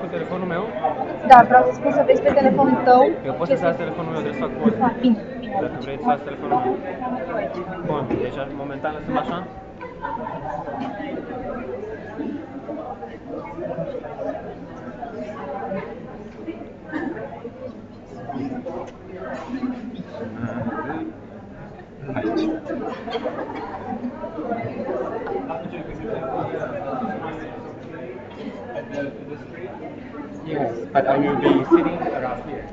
cu telefonul meu? Da, vreau să spun să vezi pe telefonul tău. Eu pot să las telefonul meu, trebuie să fac poze. Bine, bine. Dacă vrei să las telefonul meu. Bun, deci momentan lăsăm așa? Yes, but I will be sitting around here.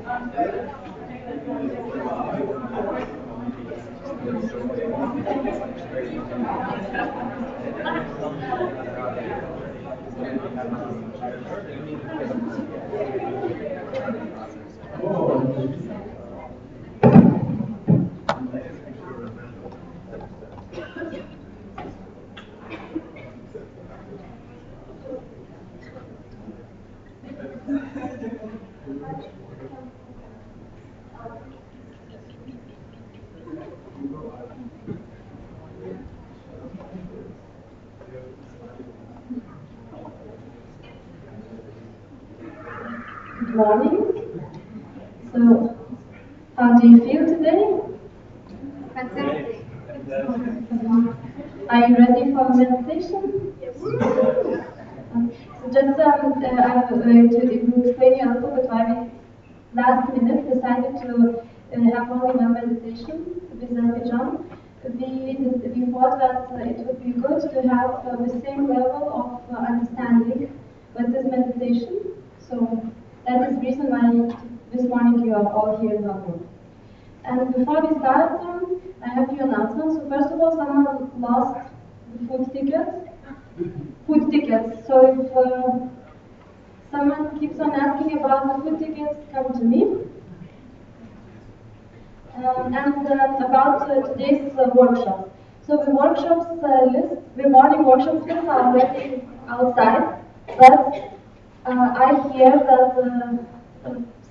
Good morning. So, how do you feel today? Fantastic. Are you ready for meditation? Yes. So just to explain you a little bit why we last minute decided to have only one meditation with Venerable John. We thought that it would be good to have the same level of understanding with this meditation. So that is the reason why this morning you are all here in one room. And before we start, I have a few announcements. So first of all, someone lost the food tickets. So if someone keeps on asking about the food tickets, come to me. And about today's workshop. So the workshops list, the morning workshops list are already outside, but I hear that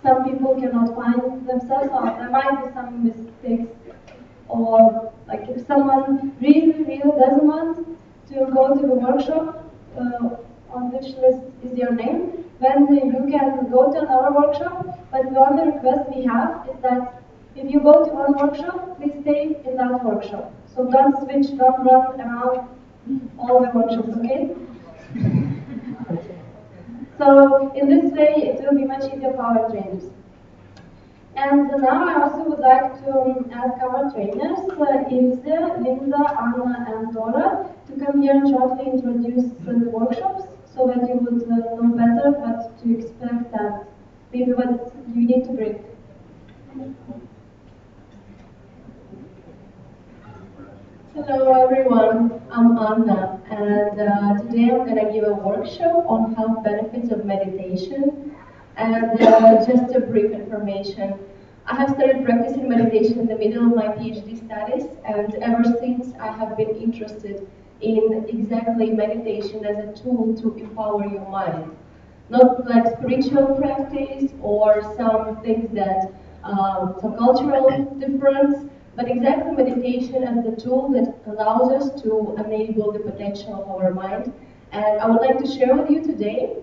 some people cannot find themselves, or there might be some mistakes, or like if someone really doesn't want to go to the workshop, on which list is your name, then you can go to another workshop, but the only request we have is that if you go to one workshop, please stay in that workshop. So don't switch, don't run around all the workshops, okay? So in this way, it will be much easier for our trainers. And now I also would like to ask our trainers, Ilse, Linda, Anna, and Dora, to come here and shortly introduce the workshops, so that you would know better what to expect and maybe what you need to bring. Hello everyone, I'm Anna, and today I'm going to give a workshop on health benefits of meditation. And just a brief information. I have started practicing meditation in the middle of my PhD studies, and ever since I have been interested in exactly meditation as a tool to empower your mind. Not like spiritual practice or some things that, some cultural difference, but exactly meditation as the tool that allows us to enable the potential of our mind. And I would like to share with you today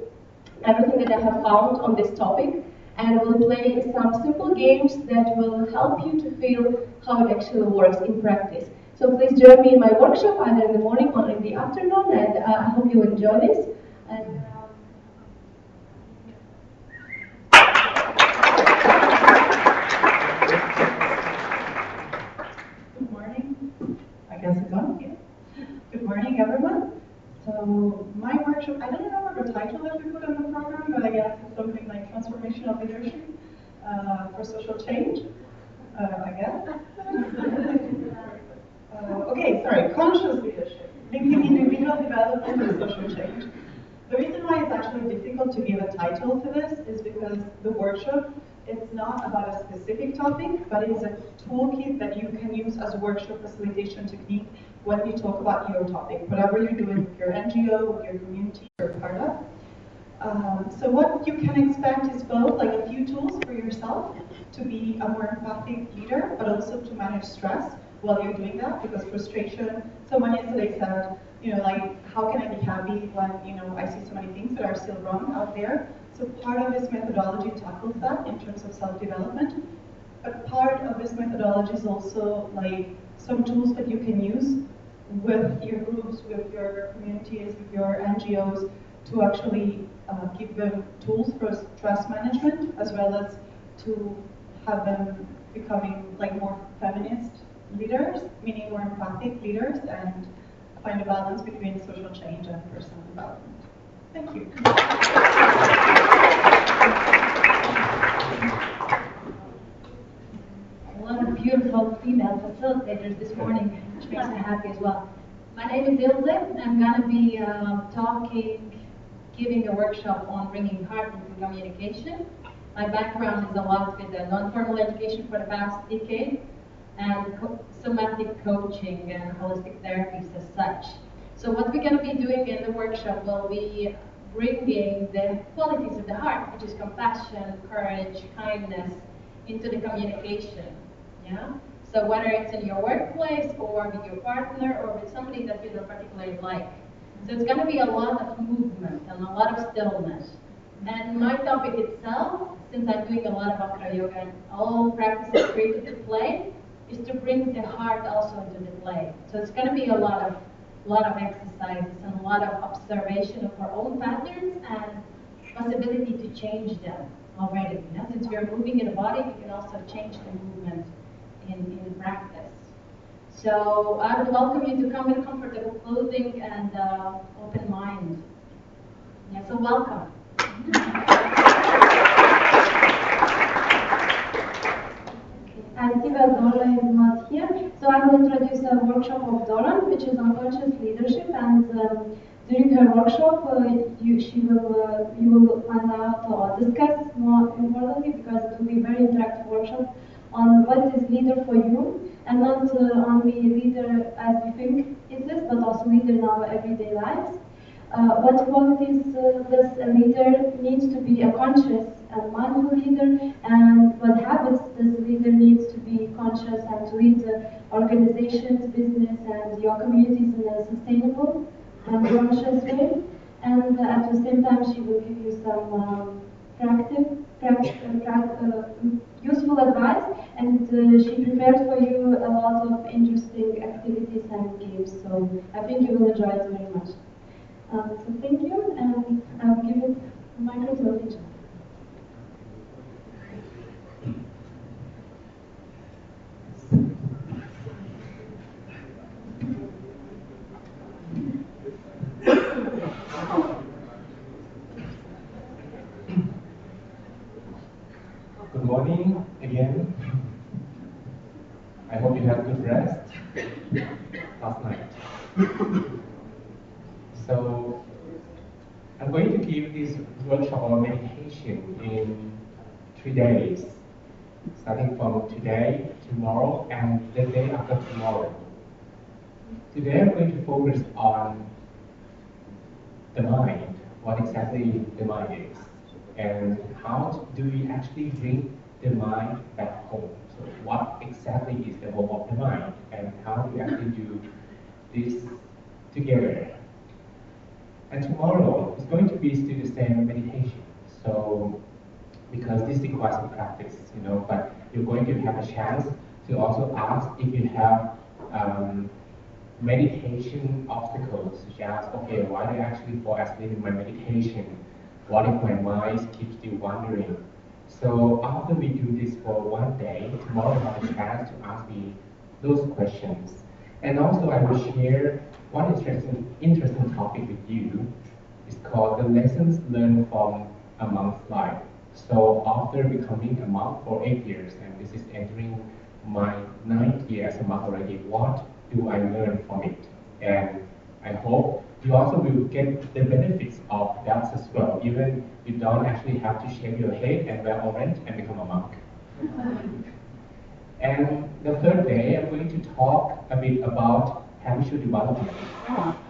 everything that I have found on this topic, and we'll play some simple games that will help you to feel how it actually works in practice. So please join me in my workshop either in the morning or in the afternoon, and I hope you enjoy this. And, Good morning. I guess it's on here. Good morning, everyone. So my workshop, I don't remember the title that we put on the program, but I guess it's something like Transformational Leadership for Social Change, I guess. Okay, sorry, Conscious Leadership, linking individual development and social change. The reason why it's actually difficult to give a title to this is because the workshop, it's not about a specific topic, but it's a toolkit that you can use as a workshop facilitation technique when you talk about your topic, whatever you're doing with your NGO, with your community you're part of. So what you can expect is both like a few tools for yourself to be a more empathic leader, but also to manage stress while you're doing that, because frustration, someone yesterday said, you know, like, how can I be happy when I see so many things that are still wrong out there? So part of this methodology tackles that in terms of self-development. But part of this methodology is also like some tools that you can use with your groups, with your communities, with your NGOs to actually give them tools for stress management, as well as to have them becoming like more feminist leaders, meaning more empathic leaders, and find a balance between social change and personal development. Thank you. A lot of beautiful female facilitators this morning, which makes me happy as well. My name is Ilse. I'm going to be giving a workshop on bringing heart into communication. My background is a lot with non-formal education for the past decade, and somatic coaching and holistic therapies as such. So what we're going to be doing in the workshop will be bringing the qualities of the heart, which is compassion, courage, kindness, into the communication. Yeah. So whether it's in your workplace or with your partner or with somebody that you don't particularly like. So it's going to be a lot of movement and a lot of stillness. And my topic itself, since I'm doing a lot of Akra Yoga and all practices created to play, is to bring the heart also into the play. So it's going to be a lot of exercises and a lot of observation of our own patterns and possibility to change them already. Yeah? Since we are moving in the body, we can also change the movement in practice. So I would welcome you to come in comfortable clothing and open mind. Yeah, so welcome. As Tiva Dola is not here, so I will introduce a workshop of Doran, which is unconscious leadership, and during her workshop, you will find out or discuss more importantly, because it will be a very interactive workshop on what is leader for you, and not only leader as we think it is, but also leader in our everyday lives. What qualities does a leader needs to be a conscious and mindful leader, and what habits does a leader needs to be conscious and to lead organizations, business, and your communities in a sustainable and conscious way. And at the same time, she will give you some useful advice, and she prepared for you a lot of interesting activities and games. So I think you will enjoy it very much. So thank you, and I'll give it the microphone to John. Good morning again. I hope you had good rest last night. So I'm going to give this workshop on meditation in 3 days, starting from today, tomorrow, and the day after tomorrow. Today I'm going to focus on the mind, what exactly the mind is, and how do we actually bring the mind back home. So what exactly is the home of the mind, and how do we actually do this together. And tomorrow is going to be still the same meditation. So, because this requires some practice, but you're going to have a chance to also ask if you have meditation obstacles, such as, okay, why do I actually fall asleep in my meditation? What if my mind keeps still wandering? So after we do this for 1 day, tomorrow you have a chance to ask me those questions. And also I will share one interesting topic with you. It's called the lessons learned from a monk's life. So after becoming a monk for 8 years, and this is entering my 9th year as a monk already, what do I learn from it? And I hope you also will get the benefits of that as well, even you don't actually have to shave your head and wear orange and become a monk. And the 3rd day, I'm going to talk a bit about habitual development,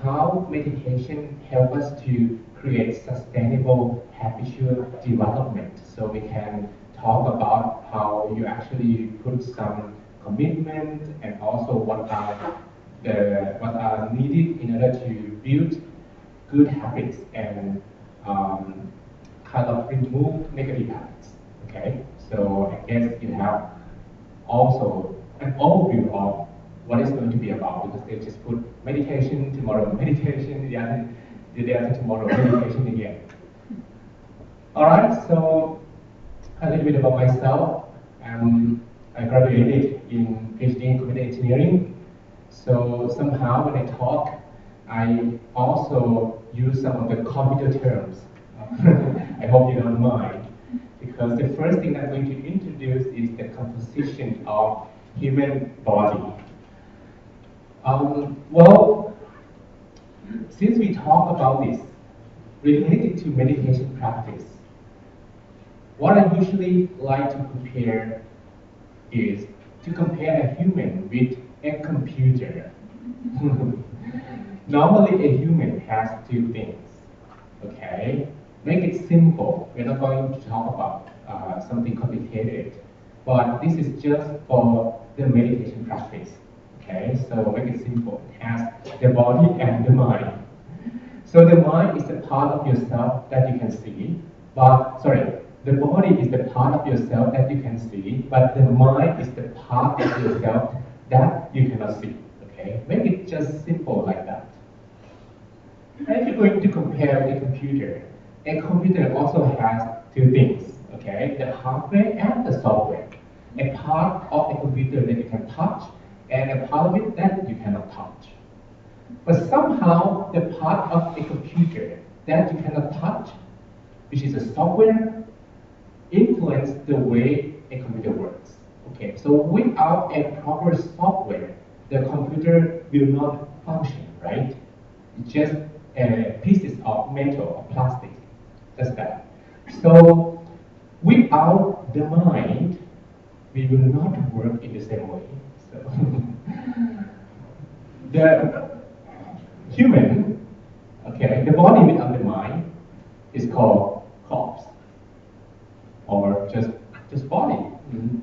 how meditation helps us to create sustainable habitual development. So we can talk about how you actually put some commitment and also what are needed in order to build good habits and kind of remove negative habits. Okay, so I guess you have also an overview of what it's going to be about, because they just put meditation tomorrow, meditation the day after tomorrow, meditation again. All right, so a little bit about myself. I graduated in PhD in computer engineering. So somehow when I talk, I also use some of the computer terms. I hope you don't mind, because the first thing I'm going to introduce is the composition of human body. Well, since we talk about this related to meditation practice, what I usually like to compare is to compare a human with a computer. Normally, a human has two things. Okay, make it simple. We're not going to talk about something complicated, but this is just for the meditation practice. Okay, so make it simple. It has the body and the mind. So the mind is the part of yourself that you can see, but the body is the part of yourself that you can see, but the mind is the part of yourself that you cannot see. Okay, make it just simple like that. And if you're going to compare with a computer also has two things. Okay, the hardware and the software. A part of a computer that you can touch, and a part of it that you cannot touch. But somehow the part of a computer that you cannot touch, which is a software, influence the way a computer works. Okay, so without a proper software, the computer will not function, right? It's just pieces of metal or plastic, just that. So without the mind, we will not work in the same way. So the human, okay, the body without the mind is called corpse, or just body. Mm-hmm.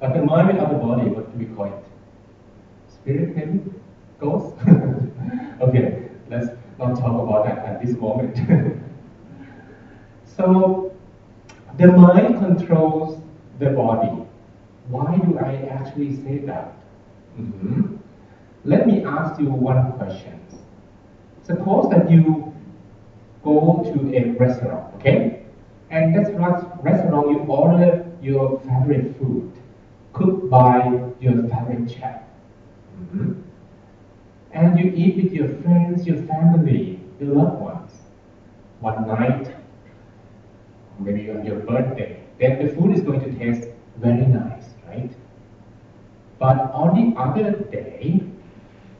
But the mind without the body, what do we call it? Spirit, maybe? Ghost? Okay, let's not talk about that at this moment. So, the mind controls the body. Why do I actually say that? Mm-hmm. Let me ask you one question. Suppose that you go to a restaurant, okay? And that restaurant, you order your favorite food, cooked by your favorite chef. Mm-hmm. And you eat with your friends, your family, your loved ones. One night, maybe on your birthday, then the food is going to taste very nice, right? But on the other day,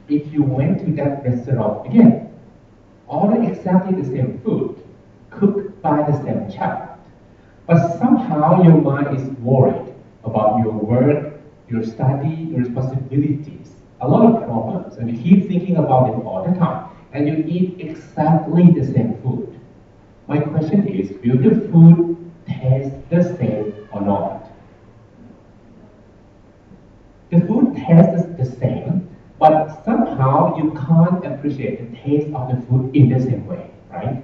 if you went to that restaurant again, order exactly the same food, cooked by the same chef, but somehow your mind is worried about your work, your study, your responsibilities, a lot of problems, and you keep thinking about them all the time, and you eat exactly the same food. My question is, will the food taste the same or not? The food tastes the same, but somehow you can't appreciate the taste of the food in the same way, right?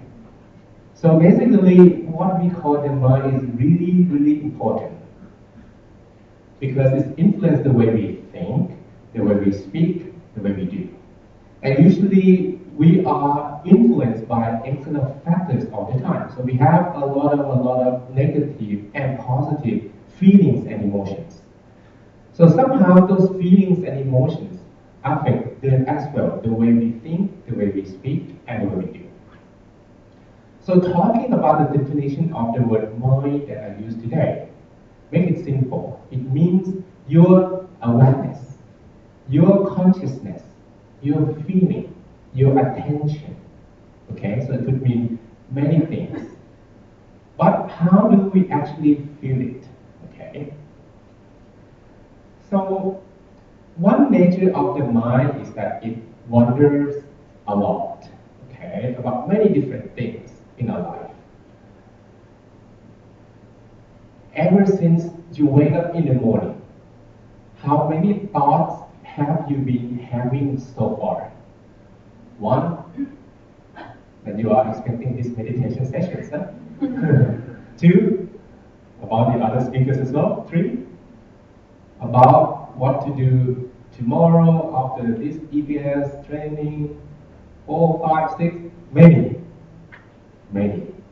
So basically, what we call the mind is really, really important, because it influences the way we think, the way we speak, the way we do. And usually, we are influenced by external factors all the time. So we have a lot of negative and positive feelings and emotions. So somehow those feelings and emotions affect as well the way we think, the way we speak, and the way we do. So talking about the definition of the word mind that I use today, make it simple. It means your awareness, your consciousness, your feeling, your attention. Okay, so it could mean many things. But how do we actually feel it? Okay. So one nature of the mind is that it wanders a lot, okay, about many different things in our life. Ever since you wake up in the morning, how many thoughts have you been having so far? 1, that you are expecting this meditation session, huh? 2, about the other speakers as well. 3, about what to do tomorrow after this EPS training. 4, 5, 6, many,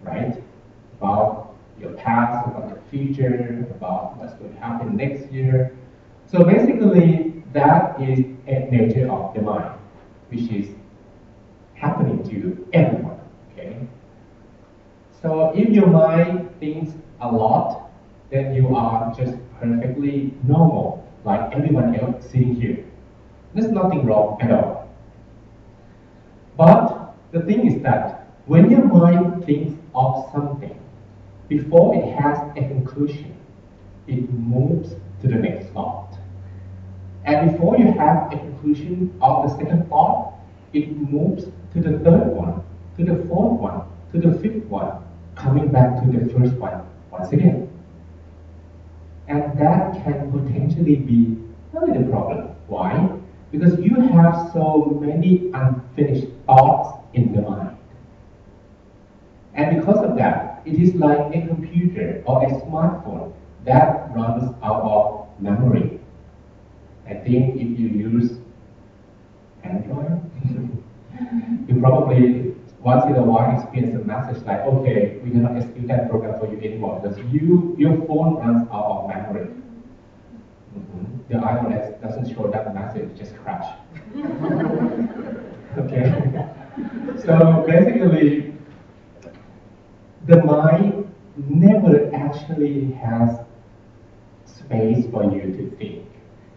right? About your past, about your future, about what's going to happen next year. So basically, that is a nature of the mind, which is happening to everyone, okay? So if your mind thinks a lot, then you are just perfectly normal, like everyone else sitting here. There's nothing wrong at all. But the thing is that when your mind thinks of something, before it has a conclusion, it moves to the next thought. And before you have a conclusion of the second thought, it moves to the third one, to the fourth one, to the fifth one, coming back to the first one once again. And that can potentially be really the problem. Why? Because you have so many unfinished thoughts in the mind. And because of that, it is like a computer or a smartphone that runs out of memory. I think if you use Android, you probably once in a while experience a message like, okay, we cannot execute that program for you anymore because your phone runs out of memory. The iOS doesn't show that message, just crash. Okay? So basically, the mind never actually has space for you to think.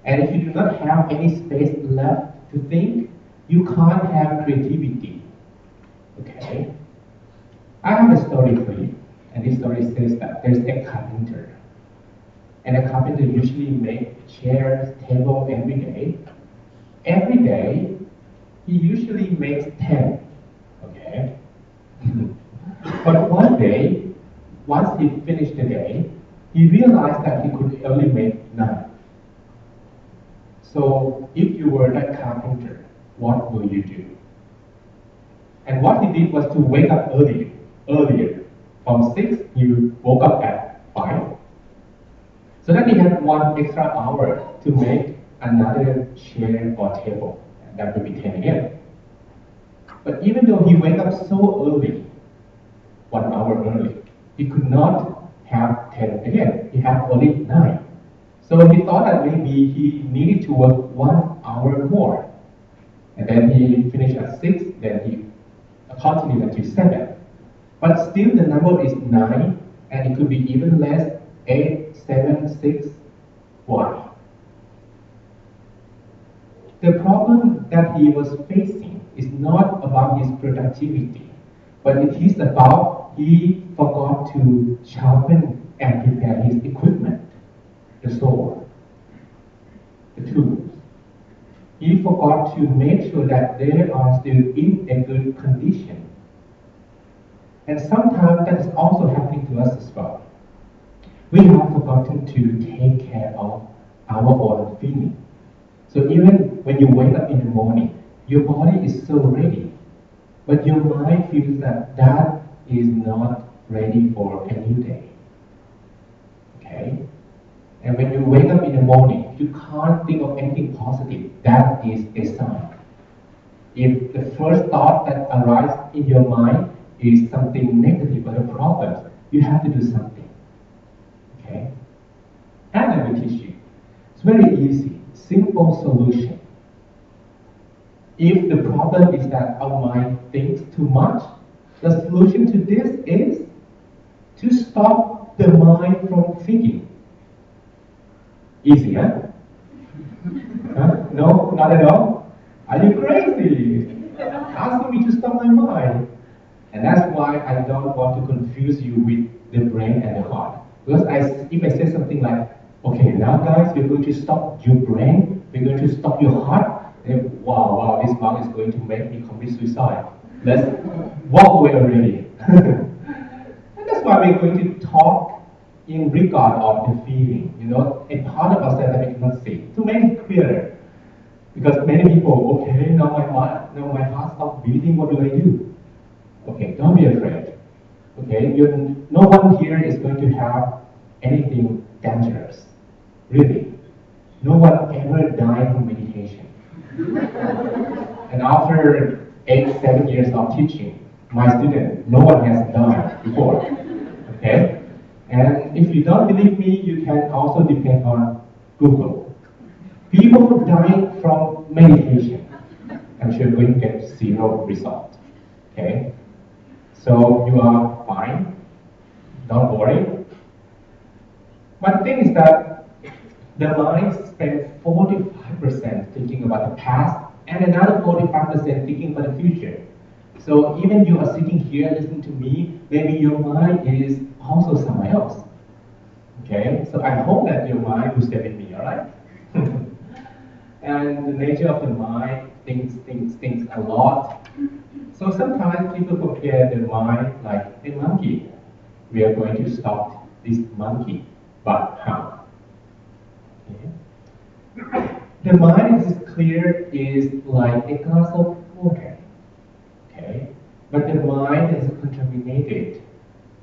And if you do not have any space left to think, you can't have creativity. Okay? I have a story for you. And this story says that there's a carpenter. And a carpenter usually makes chairs, table every day. Every day, he usually makes 10. Okay? But one day, once he finished the day, he realized that he could only make 9. So, if you were that carpenter, what will you do? And what he did was to wake up earlier. From 6, he woke up at 5. So that he had 1 extra hour to make another chair or table. And that would be 10 again. But even though he wake up so early, 1 hour early, he could not have 10 again. He had only 9. So he thought that maybe he needed to work 1 hour more. And then he finished at 6, then he continued until 7. But still the number is 9, and it could be even less, 8, 7, 6. Why? The problem that he was facing is not about his productivity, but it is about he forgot to sharpen and prepare his equipment, the sword, the tools. He forgot to make sure that they are still in a good condition. And sometimes that is also happening to us as well. We have forgotten to take care of our own feeling. So even when you wake up in the morning, your body is so ready, but your mind feels that that is not ready for a new day. Okay? And when you wake up in the morning, you can't think of anything positive. That is a sign. If the first thought that arises in your mind is something negative or a problem, you have to do something. Okay? And I will teach you. It's very easy, simple solution. If the problem is that our mind thinks too much, the solution to this is to stop the mind from thinking. Easy, huh? No, not at all? Are you crazy? Asking me to stop my mind. And that's why I don't want to confuse you with the brain and the heart. Because if I say something like, okay, now guys, we're going to stop your brain, we're going to stop your heart, then wow, this monk is going to make me commit suicide. Let's walk away already. And that's why we're going to talk in regard of the feeling, a part of ourselves that we cannot see, to make it clearer. Because many people, okay, now my heart stopped beating, what do I do? Okay, don't be afraid. Okay, no one here is going to have anything dangerous. Really. No one ever died from meditation. And after 7 years of teaching, my student, no one has died before. Okay? And if you don't believe me, you can also depend on Google. People dying from meditation. I'm sure you're going to get 0 result. Okay? So you are fine. Don't worry. But the thing is that the mind spends 45% thinking about the past and another 45% thinking about the future. So even you are sitting here listening to me, maybe your mind is also somewhere else. Okay? So I hope that your mind will stay with me, alright? And the nature of the mind thinks a lot. So sometimes people compare the mind like a monkey. We are going to stop this monkey, but how? Okay. The mind is clear is like a glass of water. Okay? But the mind is contaminated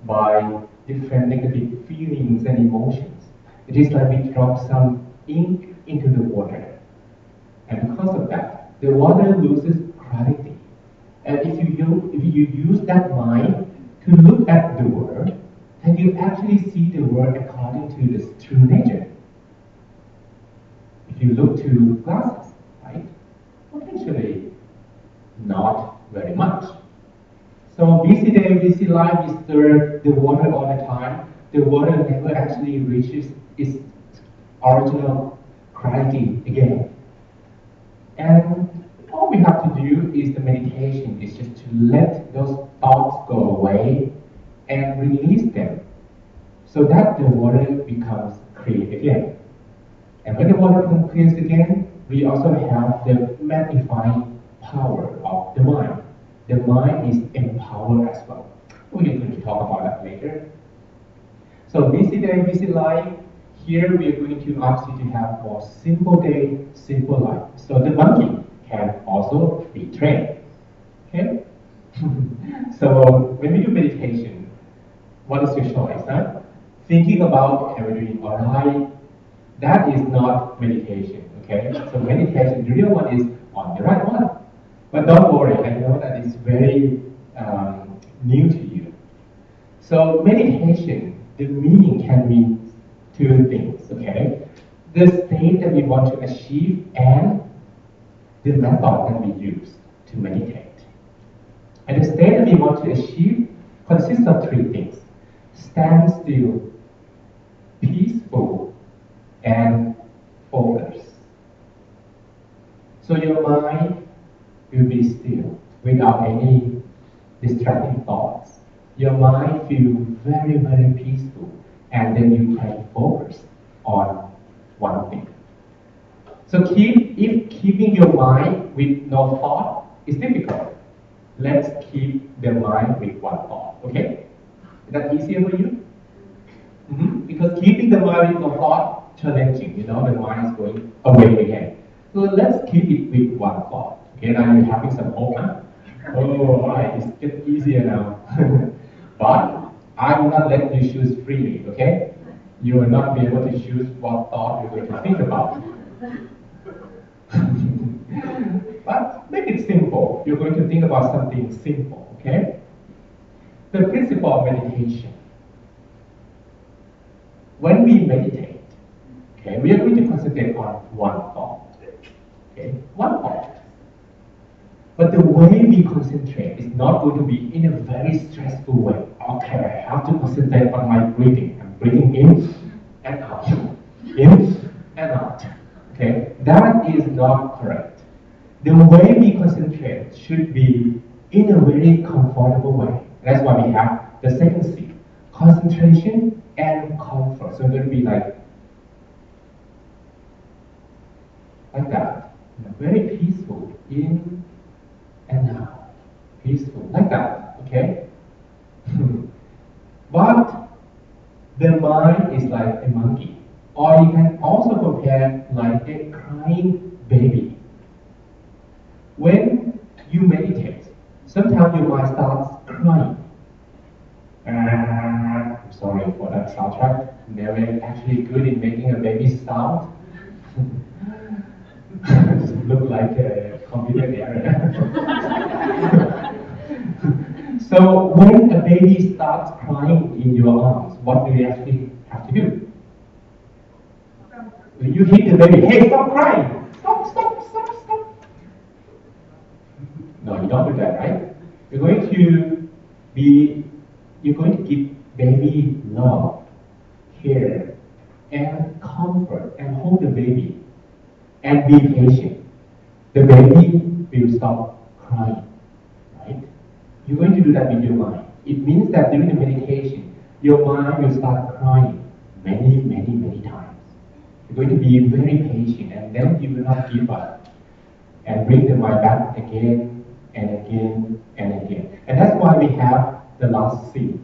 by different negative feelings and emotions. It is like we drop some ink into the water. And because of that, the water loses clarity. And if you use that mind to look at the world, then you actually see the world according to its true nature. If you look to glasses, right? Potentially not very much. So busy day, busy life, we stir the water all the time. The water never actually reaches its original clarity again. And all we have to do is the meditation, is just to let those thoughts go away and release them so that the water becomes clear again. And when the water becomes clear again, we also have the magnifying power of the mind. The mind is empowered as well. We're going to talk about that later. So busy day, busy life. Here we are going to ask you to have more simple day, simple life. So the monkey can also be trained. Okay? So when we do meditation, what is your choice? Huh? Thinking about am I doing alright? That is not meditation. Okay? So meditation, the real one is on the right one. But don't worry, I know that it's very new to you. So meditation, the meaning can mean 2 things, okay? The state that we want to achieve and the method that we use to meditate. And the state that we want to achieve consists of 3 things. Stand still, peaceful, and focus. So your mind will be still without any distracting thoughts. Your mind feels very, very peaceful, and then you can focus on one thing. So if keeping your mind with no thought is difficult, let's keep the mind with one thought, okay? Is that easier for you? Because keeping the mind with no thought, challenging, the mind is going away again. So let's keep it with one thought. Okay, now you're having some hope, huh? Oh, alright, it's getting easier now. But I will not let you choose freely, okay? You will not be able to choose what thought you're going to think about. But make it simple. You're going to think about something simple, okay? The principle of meditation. When we meditate, okay, we are going to concentrate on one thought. Okay, one thought. But the way we concentrate is not going to be in a very stressful way. Okay, I have to concentrate on my breathing. I'm breathing in and out. In and out. Okay, that is not correct. The way we concentrate should be in a very comfortable way. That's why we have the second C, concentration and comfort. So it's going to be like that. Very peaceful, in and out. Peaceful, like that, okay? But the mind is like a monkey. Or you can also compare like a crying baby. When you meditate, sometimes your mind starts crying. I'm sorry for that soundtrack. Never actually good in making a baby sound. Look like a computer error. So when a baby starts crying in your arms, what do you actually have to do? You hit the baby. Hey, stop crying! Stop, stop, stop, stop. No, you don't do that, right? You're going to give baby love, care, and comfort, and hold the baby, and be patient. The baby will stop crying, right? You're going to do that with your mind. It means that during the meditation, your mind will start crying many, many, many times. You're going to be very patient, and then you will not give up and bring the mind back again and again and again. And that's why we have the last C,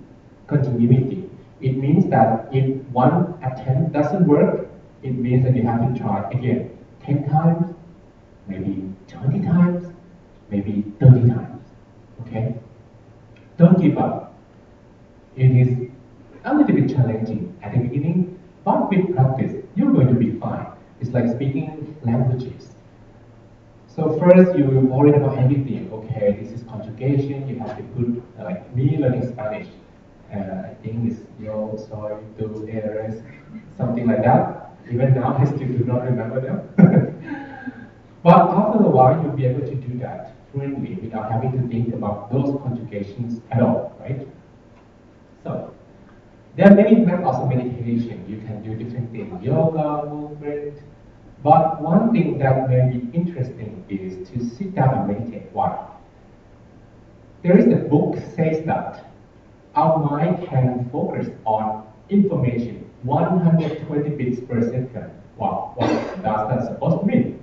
continuity. It means that if one attempt doesn't work, it means that you have to try again 10 times, maybe 20 times, maybe 30 times. Okay? Don't give up. It is a little bit challenging at the beginning, but with practice, you're going to be fine. It's like speaking languages. So first, you will worry about everything. Okay, this is conjugation. You have to put, like me learning Spanish. I think it's yo, soy, tu, eres, something like that. Even now, I still do not remember them. But after a while, you'll be able to do that fluently without having to think about those conjugations at all, right? So, there are many methods of meditation. You can do different things, yoga, movement. But one thing that may be interesting is to sit down and meditate. Why? There is a book says that our mind can focus on information 120 bits per second. Wow, what does that supposed to mean?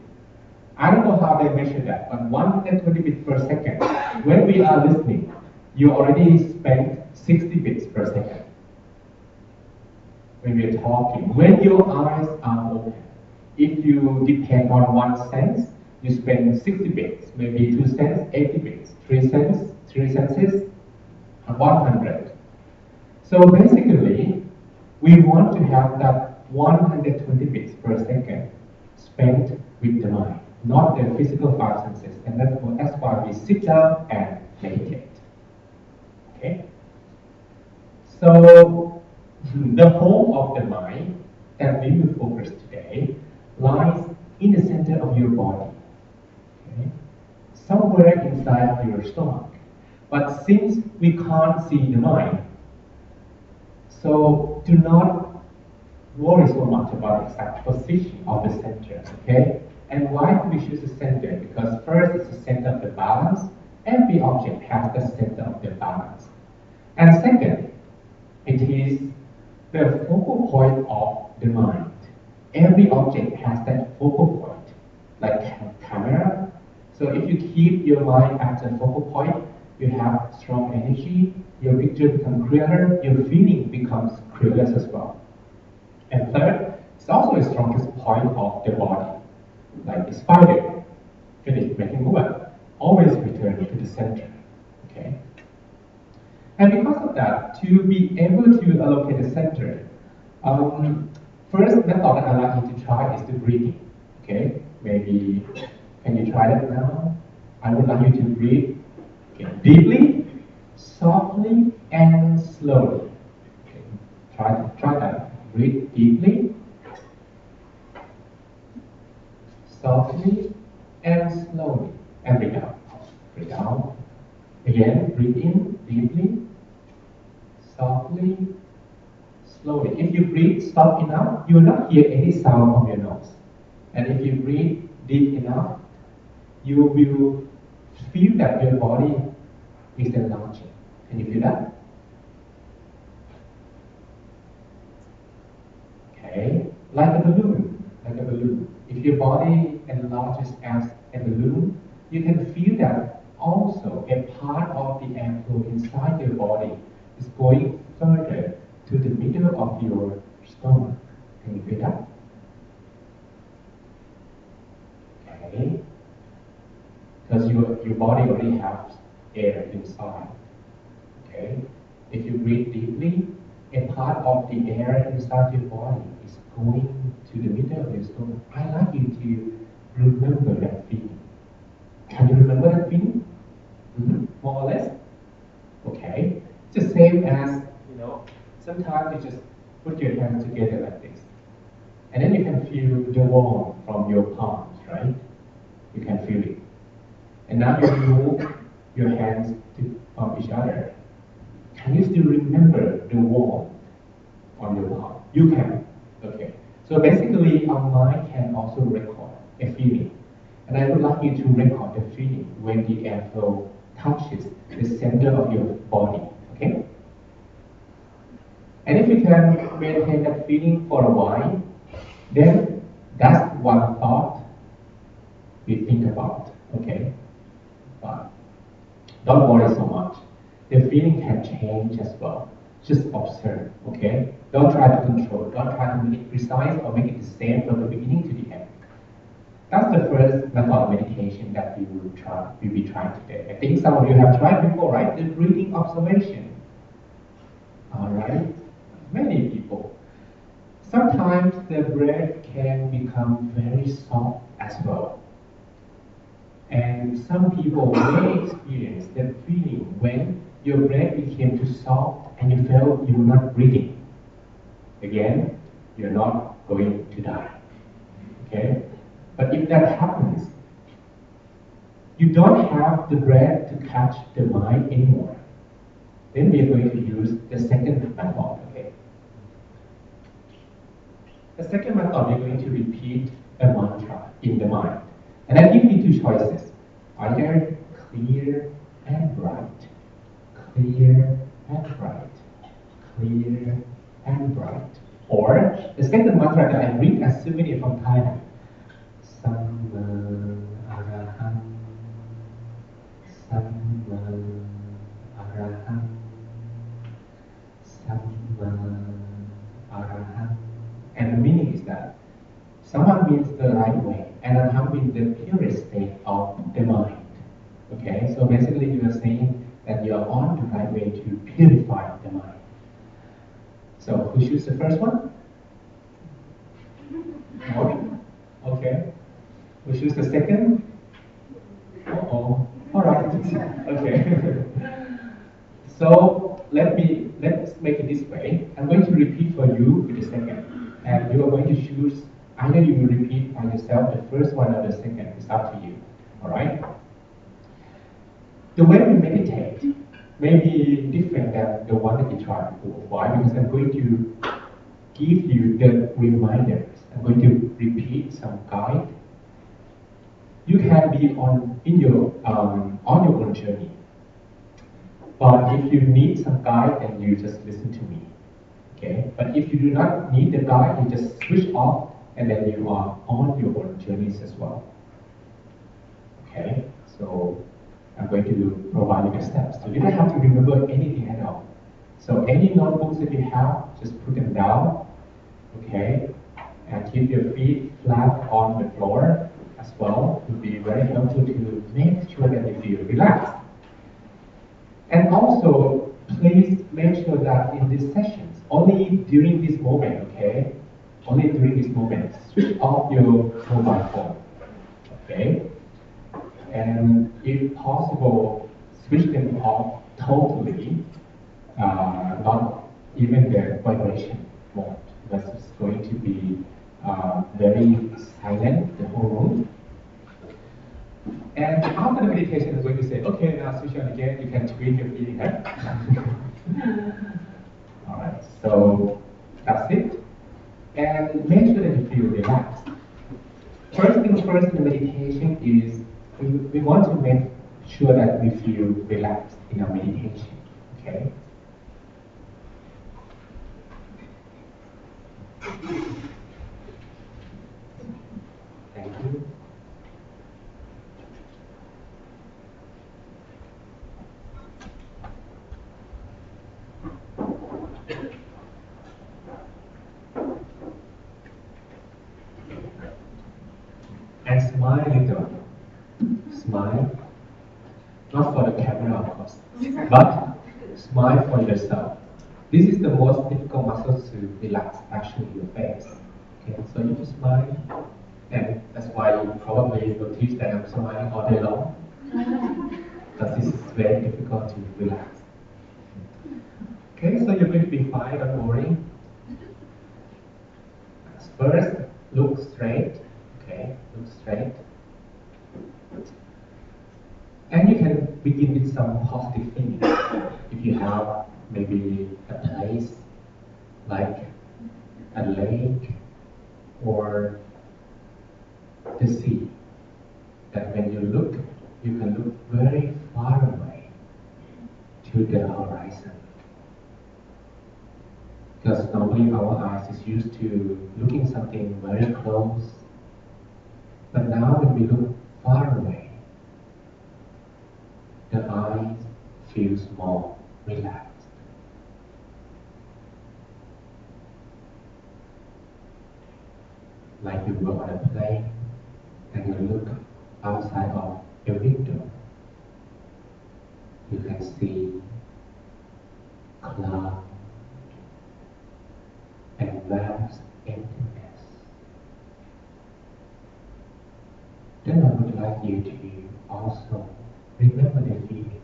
I don't know how they measure that, but 120 bits per second. When we are listening, you already spent 60 bits per second. When we are talking, when your eyes are open, if you depend on one sense, you spend 60 bits, maybe 2 cents, 80 bits, 3 cents, 3 senses, 100. So basically, we want to have that 120 bits per second spent with the mind, not the physical 5 senses. And that's why we sit down and meditate. Okay? So, the whole of the mind that we will focus today lies in the center of your body, okay? Somewhere inside of your stomach. But since we can't see the mind, so do not worry so much about the exact position of the center, okay? And why do we choose the center? Because first, it's the center of the balance. Every object has the center of the balance. And second, it is the focal point of the mind. Every object has that focal point, like camera. So if you keep your mind at the focal point, you have strong energy, your picture becomes clearer, your feeling becomes clearer as well. And third, it's also the strongest point of the body, like the spider. When it's making movement, always return to the center. Okay? And because of that, to be able to allocate the center, first method that I like you to try is the breathing. Okay? Maybe, can you try that now? I would like you to breathe deeply, softly, and slowly. Okay. Try that. Breathe deeply, softly, and slowly. And breathe out. Breathe out. Again, breathe in deeply, softly, slowly. If you breathe soft enough, you will not hear any sound from your nose. And if you breathe deep enough, you will feel that your body is enlarging. Can you feel that? Okay, like a balloon, like a balloon. If your body enlarges as a balloon, you can feel that also a part of the airflow inside your body is going further to the middle of your stomach. Can you feel that? Okay. Because your body already has air inside. Okay? If you breathe deeply, a part of the air inside your body is going to the middle of your stomach. I like you to remember that feeling. Can you remember that feeling? More or less? Okay. It's the same as, sometimes you just put your hands together like this. And then you can feel the warmth from your palms, right? You can feel it. And now you move your hands from each other. Can you still remember the warmth on your palm? You can. Okay. So basically, our mind can also record a feeling. And I would like you to record the feeling when the air flow touches the center of your body. Okay? And if you can maintain that feeling for a while, then that's one thought we think about. Okay? But don't worry so much. The feeling can change as well. Just observe, okay? Don't try to control. Don't try to make it precise or make it the same from the beginning to the end. That's the first method of meditation that we will be trying today. I think some of you have tried before, right? The breathing observation. All right? Many people. Sometimes the breath can become very soft as well. And some people may experience the feeling when your breath became too soft and you felt you were not breathing. Again, you're not going to die. Okay? But if that happens, you don't have the breath to catch the mind anymore. Then we are going to use the second method. Okay? The second method, we're going to repeat a mantra in the mind. And I give you two choices. Either clear and bright. Clear and bright. Clear and bright. Or the second mantra that I read as souvenir from Thailand. Samma Araham. Samma Araham. Samma Araham. And the meaning is that Samma means the right way, and Araham means the purest state of the mind. Okay, so basically you are saying that you are on the right way to purify the mind. So who chooses the first one? Okay. Who chooses the second? Uh-oh. All right. Okay. So let's make it this way. I'm going to repeat for you with the second, and you are going to choose either you will repeat by yourself the first one or the second. It's up to you. All right. The way we meditate may be different than the one that you tried before. Why? Because I'm going to give you the reminders. I'm going to repeat some guide. You can be on your own journey. But if you need some guide, then you just listen to me. Okay? But if you do not need the guide, you just switch off and then you are on your own journeys as well. Okay? So I'm going to provide you the steps. So you don't have to remember anything at all. So any notebooks that you have, just put them down. Okay? And keep your feet flat on the floor as well. It will be very helpful to make sure that you feel relaxed. And also, please make sure that in these sessions, only during this moment, okay? Only during this moment, switch off your mobile phone, okay? And if possible, switch them off totally, not even the vibration mode, because it's going to be very silent, the whole room. And after the meditation, I'm going to say, okay, now switch on again, you can tweak your feeling, right? All right, so that's it. And make sure that you feel relaxed. First things first in the meditation is we want to make sure that we feel relaxed in our meditation, okay? Thank you. And smile a little. Smile. Not for the camera, of course, but smile for yourself. This is the most difficult muscle to relax actually your face. Okay, so you just smile, and that's why you probably notice that I'm smiling all day long. Because this is very difficult to relax. Okay, so you're going to be fine, don't worry. First, look straight. Okay, look straight. And you can begin with some positive things. If you have maybe a place like a lake or the sea, that when you look, you can look very far away to the horizon. Because normally our eyes is used to looking something very close. But now when we look far away, the eyes feels more relaxed. Like you were on a plane and you look outside of a window, you can see clouds and vast emptiness. Then I would like you to also remember the feeling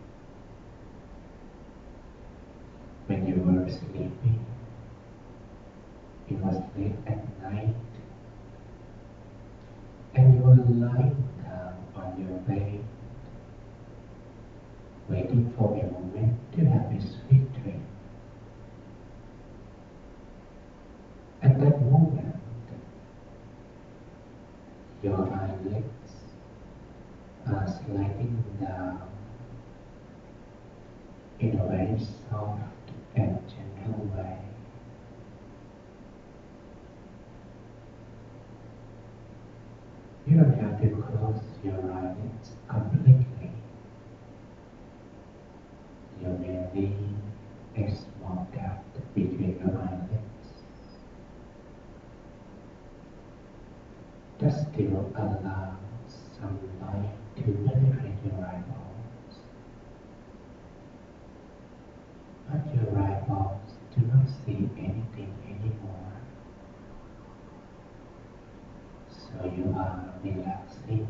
when you were sleeping. It was late at night and you were lying down on your bed, waiting for a moment to have a sweet dream. At that moment, your eyelids are sliding down in a very soft and gentle way. You don't have to close your eyelids completely. You may leave a small gap between your eyelids. Just still allow some light to penetrate your eyeballs. But your eyeballs do not see anything anymore. So you are relaxing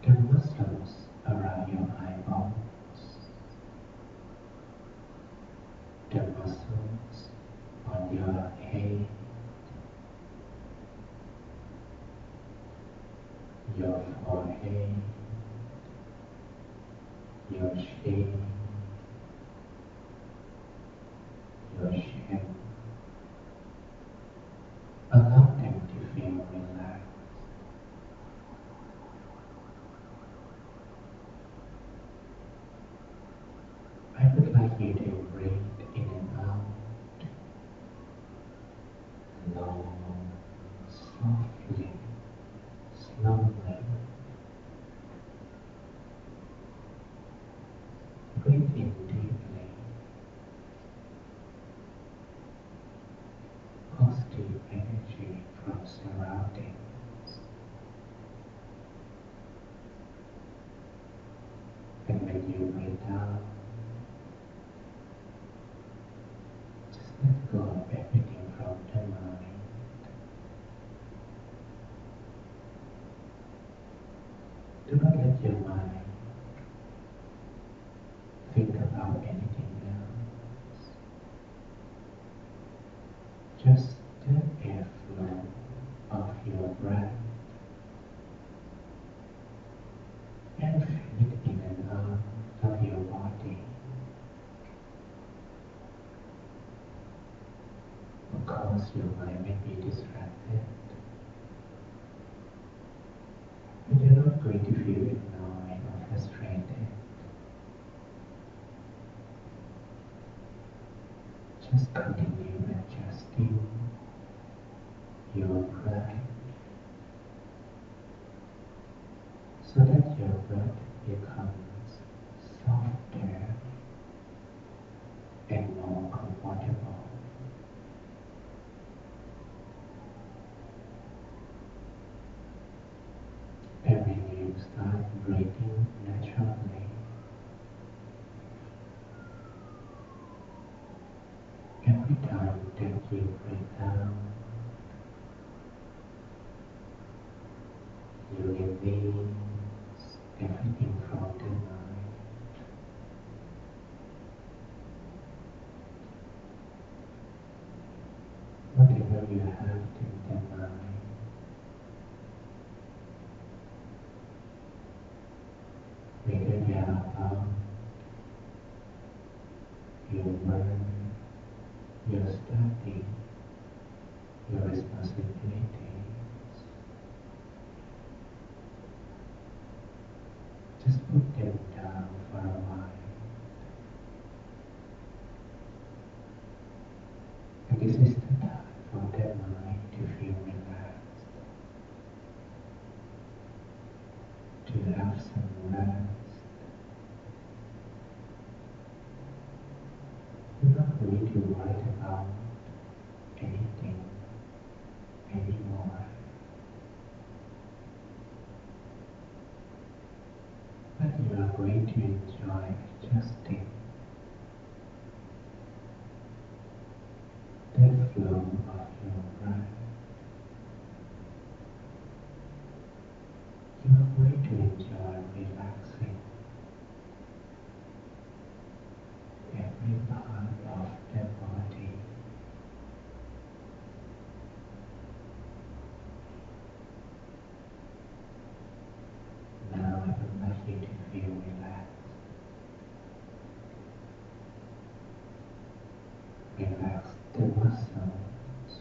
the muscles around your eyeballs, the muscles on your head, your forehead, your chin, your chin. Allow them to feel relaxed. I would like you to breathe in and out, long, softly, slowly. Breathe in deeply. Positive energy from surroundings. And when you breathe out, just let go of everything from the mind. Do not let your mind think about anything else. Just the airflow of your breath and feel it in and out of your body. Of course, your mind may be distracted, but you're not going to feel annoyed or frustrated. Just continue adjusting your breath so that your breath becomes softer and more comfortable. And when you start breathing naturally, every time that you breathe down, you release everything from the mind. Whatever you have in the mind, whether they are about your work, your study, your responsibilities, just put them down for a while. And this is the time for the mind to feel relaxed, to have some rest. You're not going to worry about anything anymore. But you are going to enjoy adjusting the flow of your breath. You are going to enjoy relaxing every part of the body. Now I would like you to feel relaxed. Relax the muscles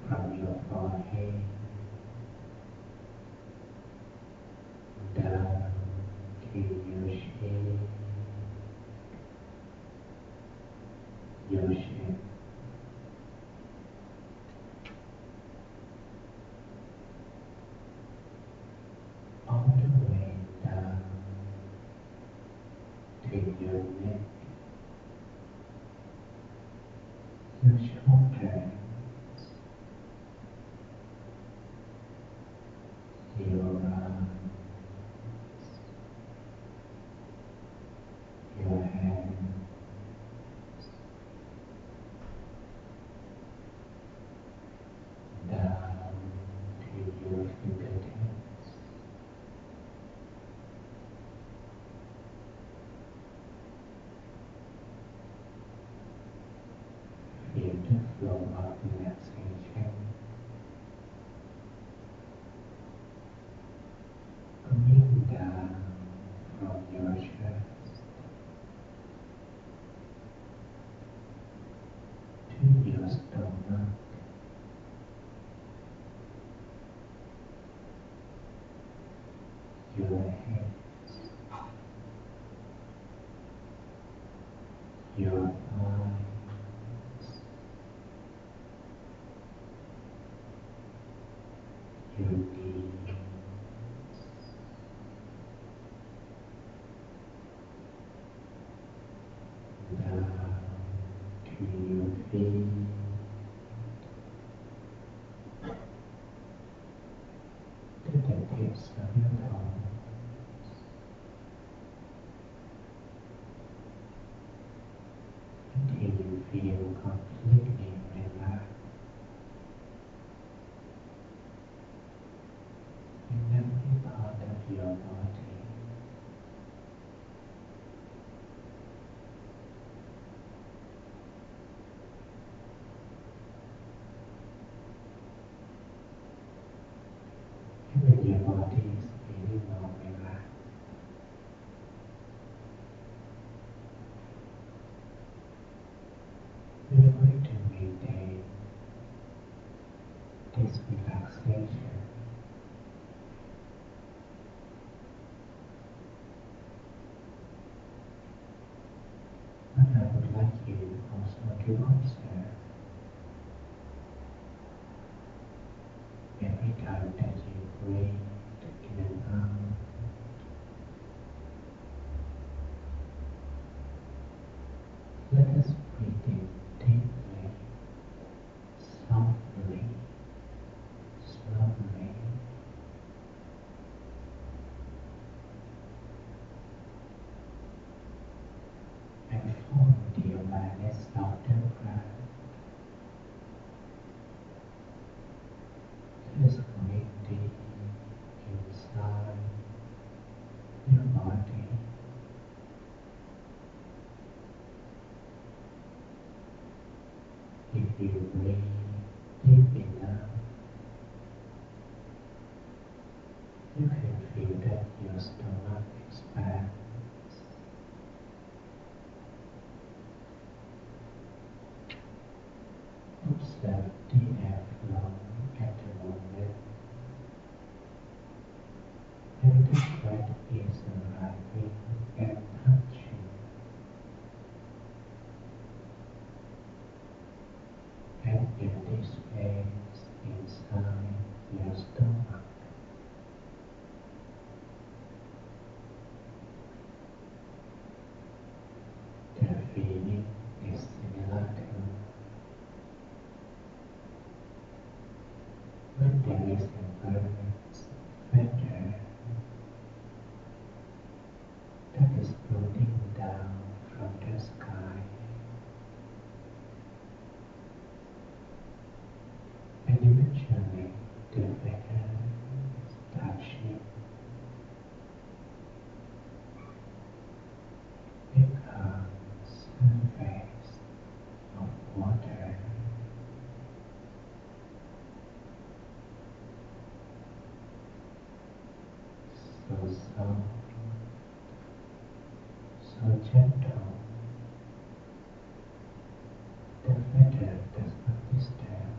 from your forehead down to your shin, all the way down to your neck, your shoulders, your arms, your hands, down to your fingertips, feel the flow of relaxation coming down from your chest to your stomach, your hips, your thighs, your knees, down to your feet, to the tips of your toes, until you feel completely relaxed in every part of your body. And when your body is feeling more relaxed, we are going to maintain this relaxation. But I would like you also to observe every time that you breathe in and out, let us breathe in deeply, softly, slowly, transform the awareness of the breath. Just going deep inside your body. If you breathe deep enough, you can feel that your stomach expands. Observe the airflow at the moment, and the breath is arriving and touching. And empty space inside your stomach. The feeling is similar to when there is a bird's feather that is floating down from the sky, and eventually the feather is touching a calm surface of water. So soft, so gentle. The feather does not disturb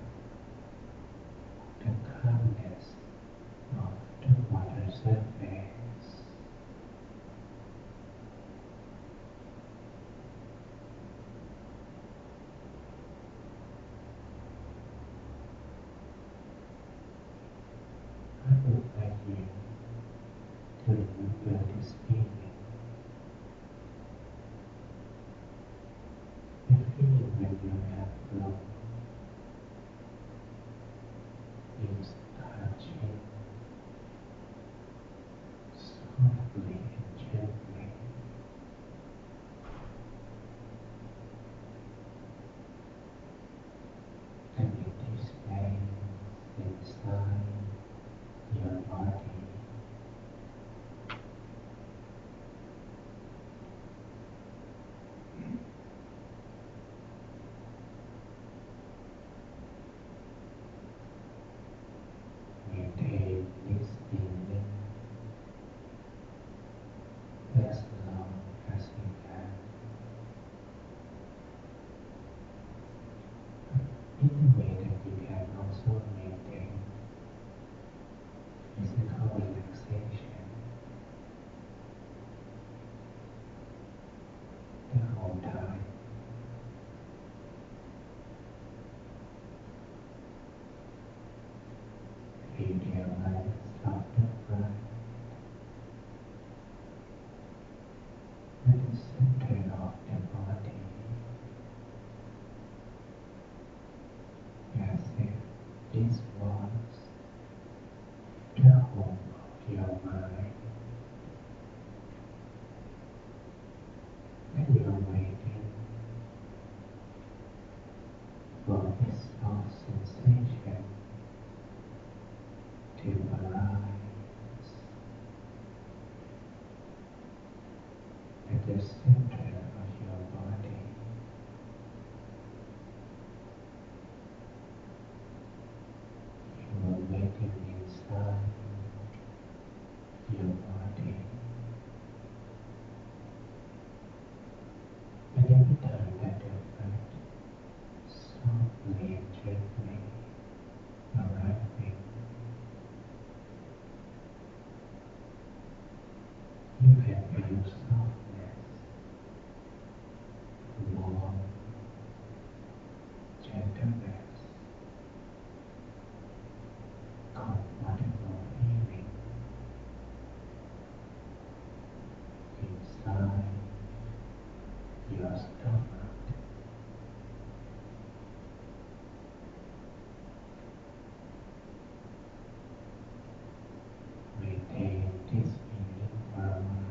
the calmness of the water surface. I would like you to remember this feeling. The feeling when you have flow is touching softly and gently. And it is space inside your body. Maintain this feeling as long as you can. In a way that you can also maintain physical relaxation the whole time. Feel the awareness of the breath at the center of the body, as if this was the home of your mind, and you're waiting for this soft sensation to arise at the center of your body. You are waiting inside your body, and every time that the breath softly and gently arriving, you can feel softness, warm, gentleness, comfortable feeling inside your stomach. Maintain this feeling for a while.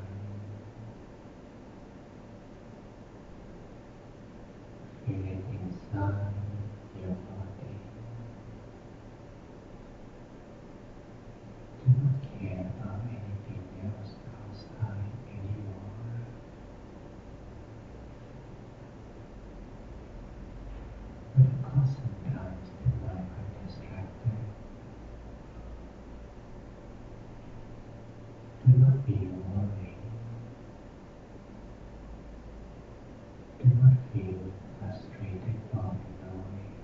Do not feel frustrated or annoyed.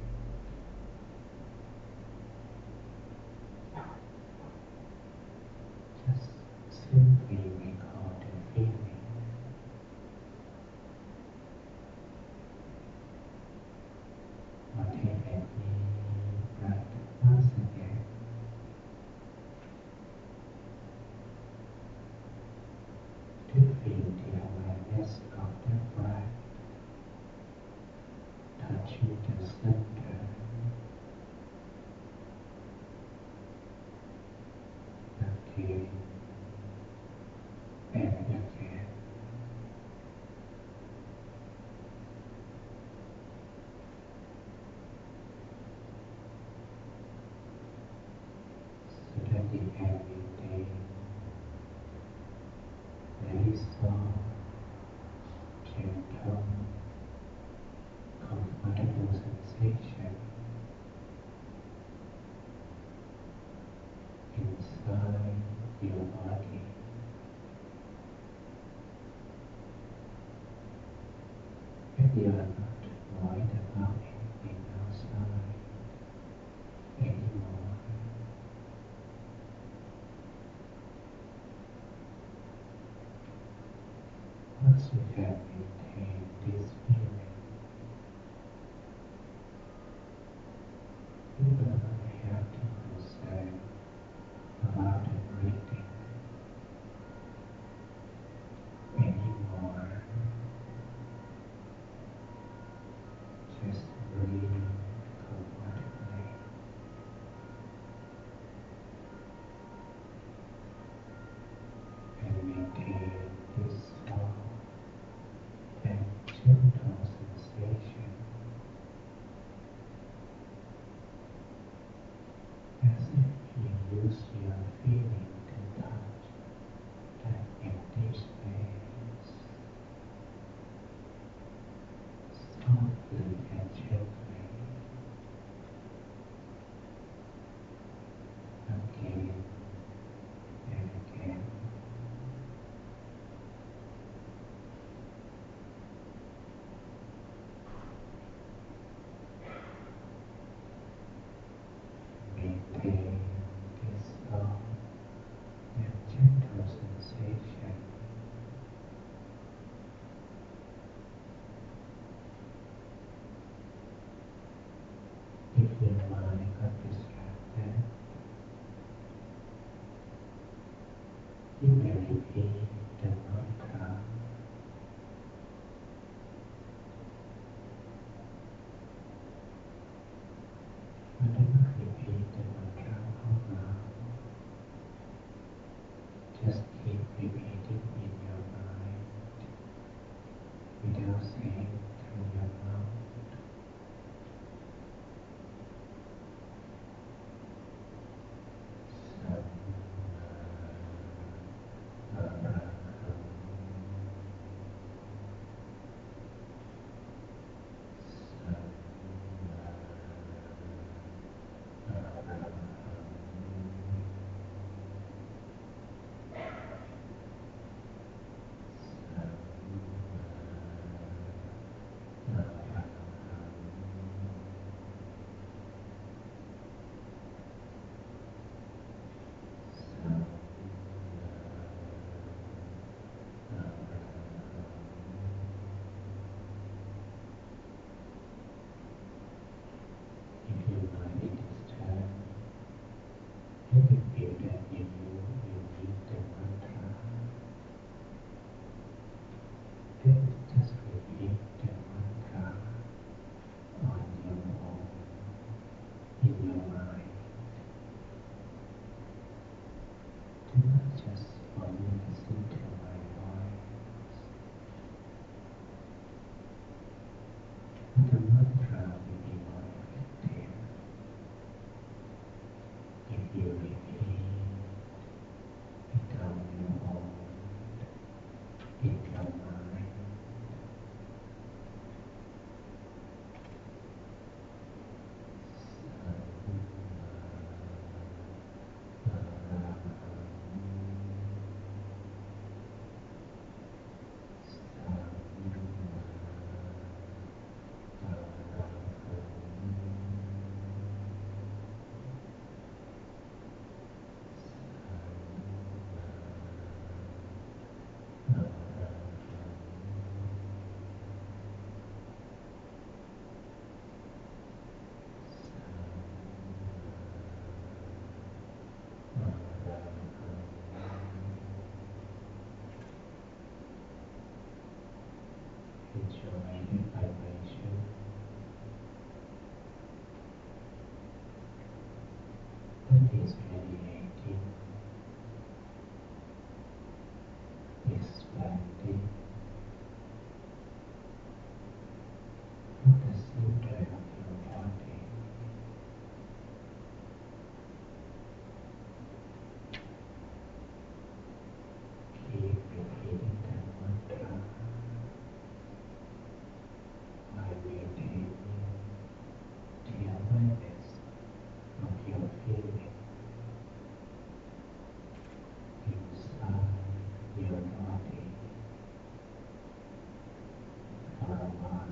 Just simply record the feeling. Or take a deep breath once again. To feel the awareness of the breath touching the center. Again and again. So that the everyday, very soft, gentle, comfortable sensation inside your body. And you are not worried about anything outside anymore. Once you have maintained this feeling, you do not have to concern about the breathing anymore. Just breathe comfortably and maintain this soft and gentle sensation as if you use your feeling to touch that empty space softly and gently again and again. deep vibration. That is radiating, expanding from the center of your body. Keep repeating that mantra while maintaining the awareness of your feeling inside your body for a while.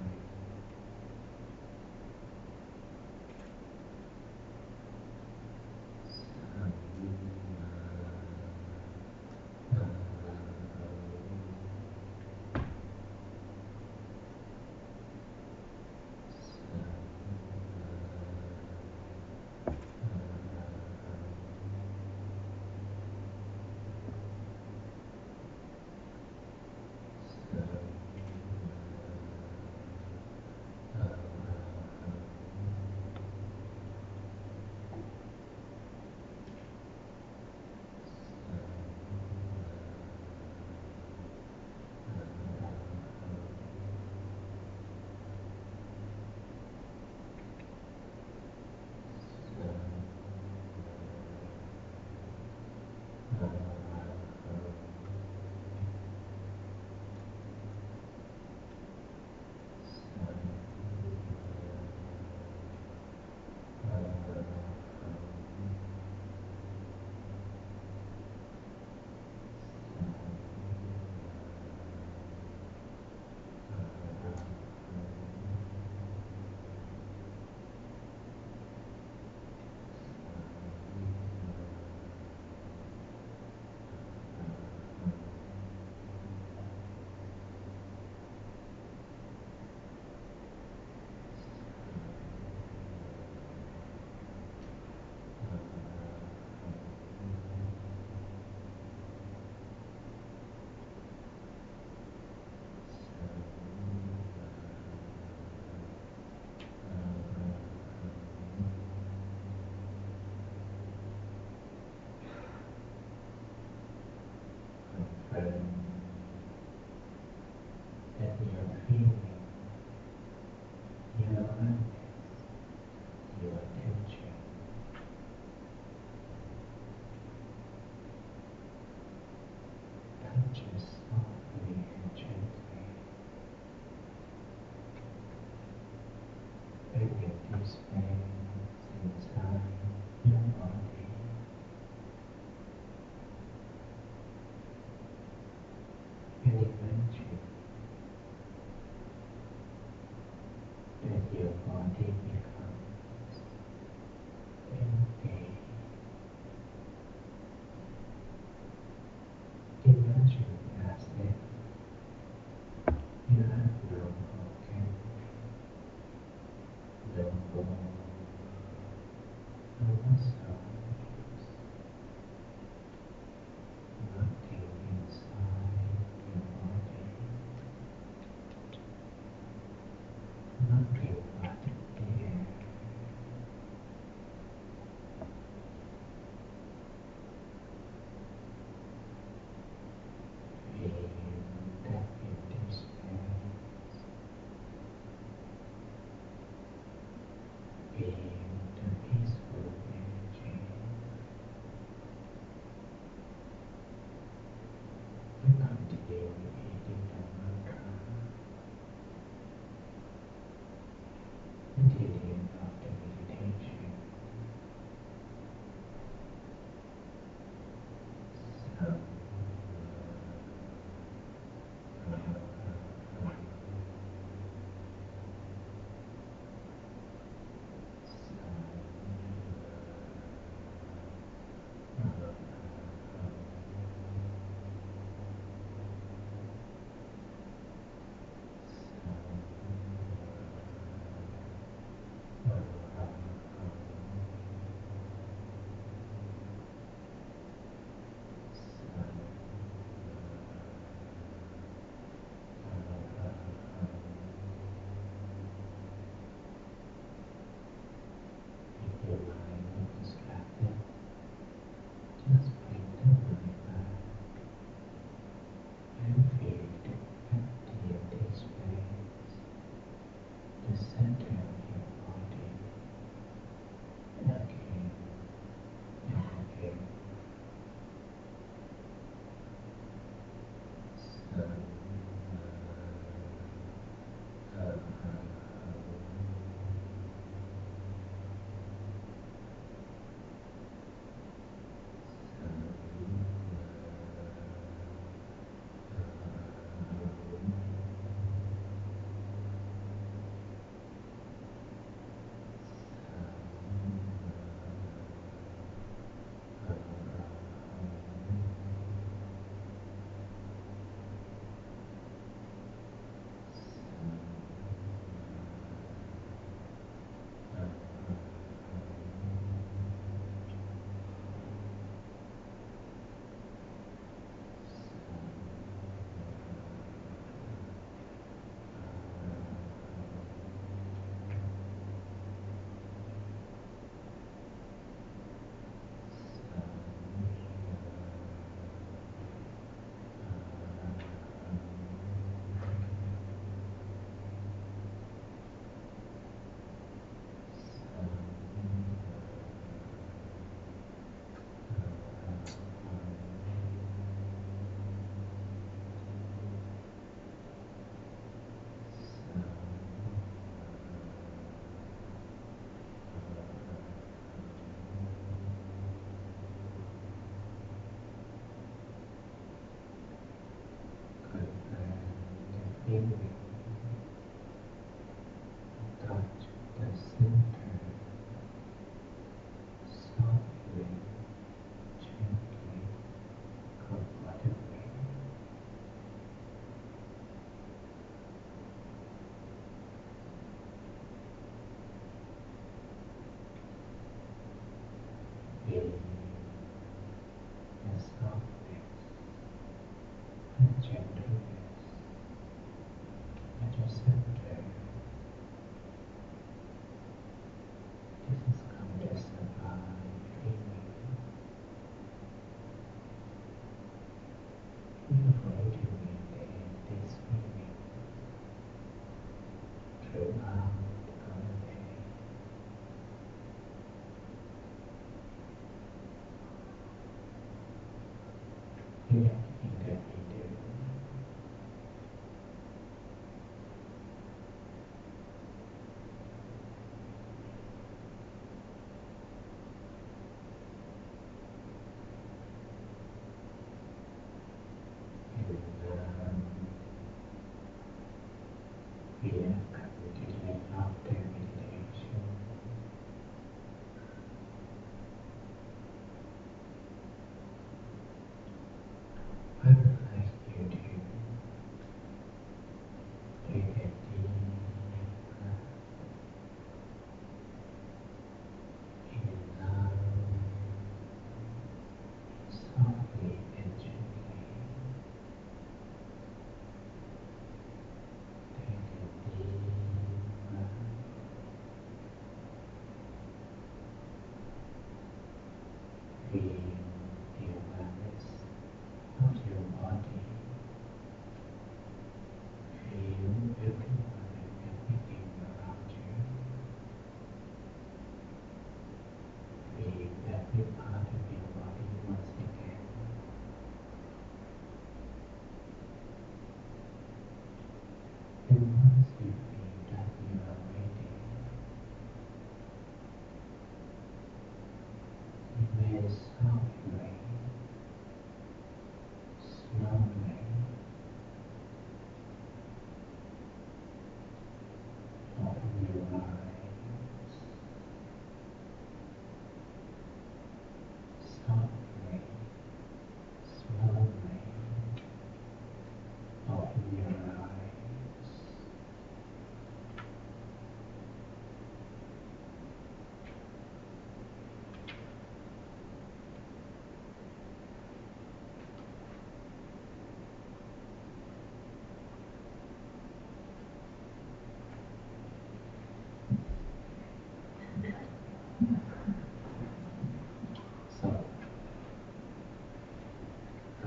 That your feeling, your awareness, your attention touches softly and gently any of these veins inside your body. And imagine that your body becomes empty. Imagine as if you have no organ, no bone, no muscles, nothing inside your body, nothing but air. Feel that empty space. Feel the peaceful energy. You continue repeating the mantra until the end of the meditation.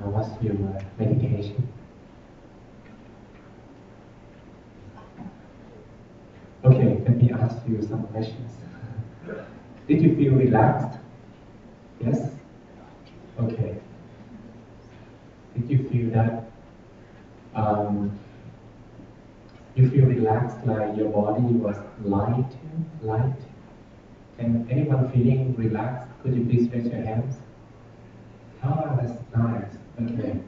What's your meditation? Okay, let me ask you some questions. Did you feel relaxed? Yes? Okay. Did you feel that you feel relaxed, like your body was light? And anyone feeling relaxed, could you please raise your hands? Oh, that's nice. Okay.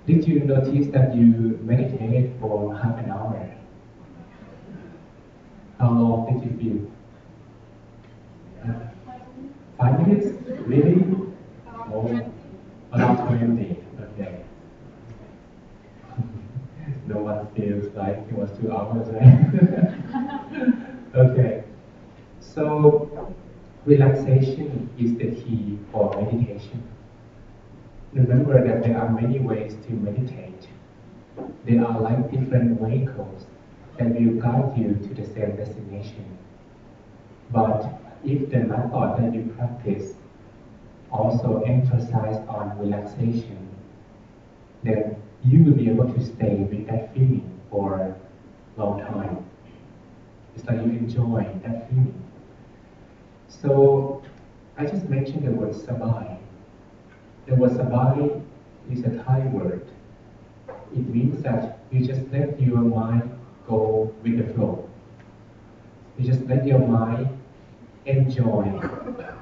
Did you notice that you meditated for half an hour? How long did you feel? 5 minutes? Really? Oh, about 20. Okay. No one feels like it was 2 hours, right? Okay. So, relaxation is the key for meditation. Remember that there are many ways to meditate. There are like different vehicles that will guide you to the same destination. But if the method that you practice also emphasize on relaxation, then you will be able to stay with that feeling for a long time. It's like you enjoy that feeling. So I just mentioned the word sabai. The word sabai is a Thai word. It means that you just let your mind go with the flow. You just let your mind enjoy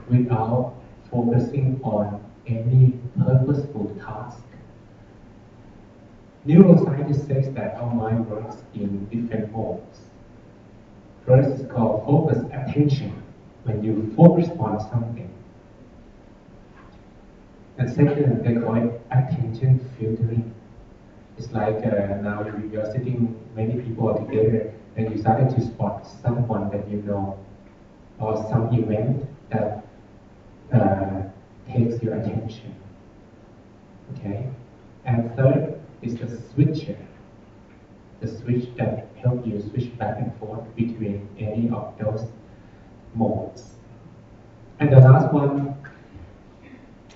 without focusing on any purposeful task. Neuroscientist says that our mind works in different modes. First is called focus attention, when you focus on something. And second, they call it attention filtering. It's like now you're sitting many people together and you started to spot someone that you know or some event that takes your attention. Okay? And third is the switcher. The switch that helps you switch back and forth between any of those modes. And the last one,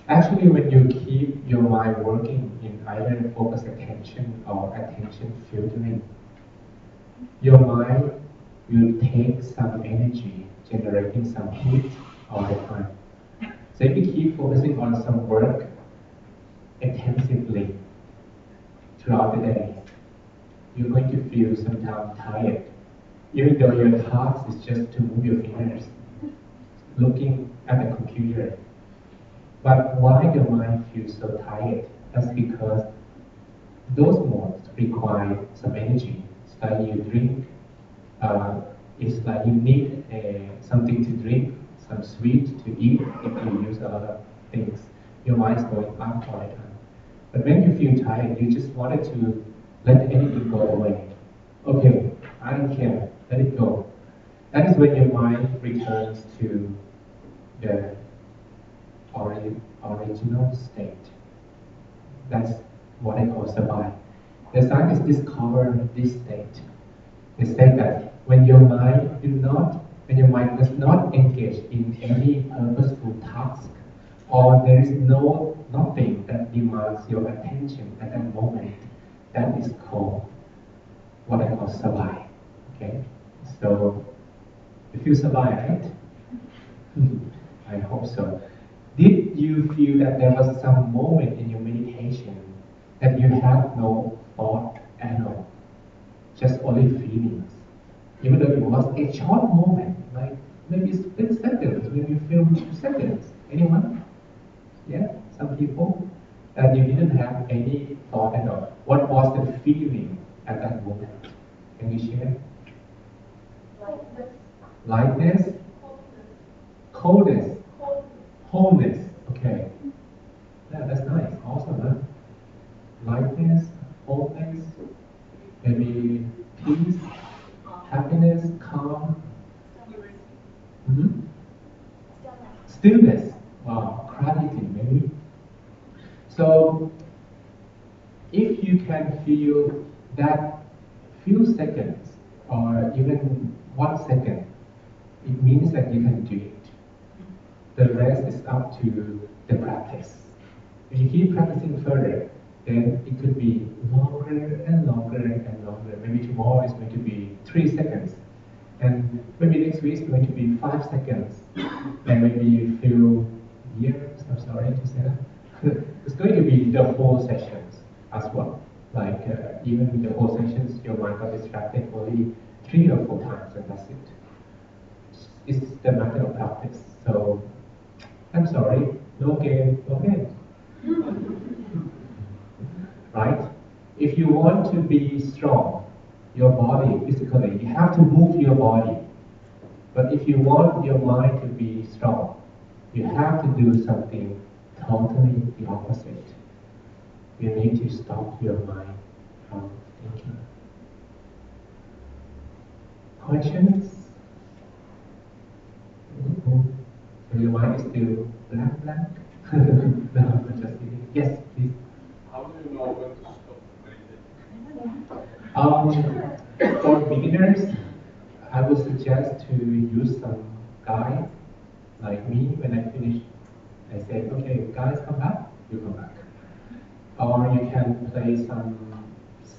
actually when you keep your mind working in either focus attention or attention filtering. Your mind will take some energy, generating some heat all the time. So if you keep focusing on some work intensively throughout the day, you're going to feel sometimes tired, even though your task is just to move your fingers, looking at the computer. But why the mind feels so tired? That's because those modes require some energy. It's like you drink, it's like you need something to drink, some sweet to eat if you use a lot of things. Your mind's going up all the time. But when you feel tired, you just wanted to let anything go away. Okay, I don't care, let it go. That is when your mind returns to the original state. That's what I call sabai. The scientists discovered this state. They say that when your mind does not engage in any purposeful task, or there is nothing that demands your attention at that moment, that is called what I call sabai. Okay, so you feel sabai, right? I hope so. Did you feel that there was some moment in your meditation that you had no thought at all, just only feelings? Even though it was a short moment, like maybe split seconds, maybe a few seconds. Anyone? Yeah, some people. That you didn't have any thought at all. What was the feeling at that moment? Can you share? Lightness? Coldness? Wholeness? Okay. Yeah, that's nice. Awesome, huh? Lightness, wholeness, maybe peace, happiness, calm. Mm-hmm. Stillness. Wow, gratitude, maybe. So, if you can feel that few seconds or even 1 second, it means that you can do it. The rest is up to the practice. If you keep practicing further, then it could be longer and longer and longer. Maybe tomorrow is going to be 3 seconds. And maybe next week is going to be 5 seconds. And maybe you feel years, I'm sorry to say that. It's going to be the whole sessions as well. Like even with the whole sessions, your mind got distracted only 3 or 4 times and that's it. It's the matter of practice. So, I'm sorry, no gain, no gain. Right? If you want to be strong, your body physically, you have to move your body. But if you want your mind to be strong, you have to do something totally the opposite. You need to stop your mind from thinking. Questions? So your mind is still blank? No, I'm just kidding. Yes, please. How do you know when to stop meditating? For beginners, I would suggest to use some guide, like me. When I finish, I say, okay, guys, come back, you come back. Or you can play some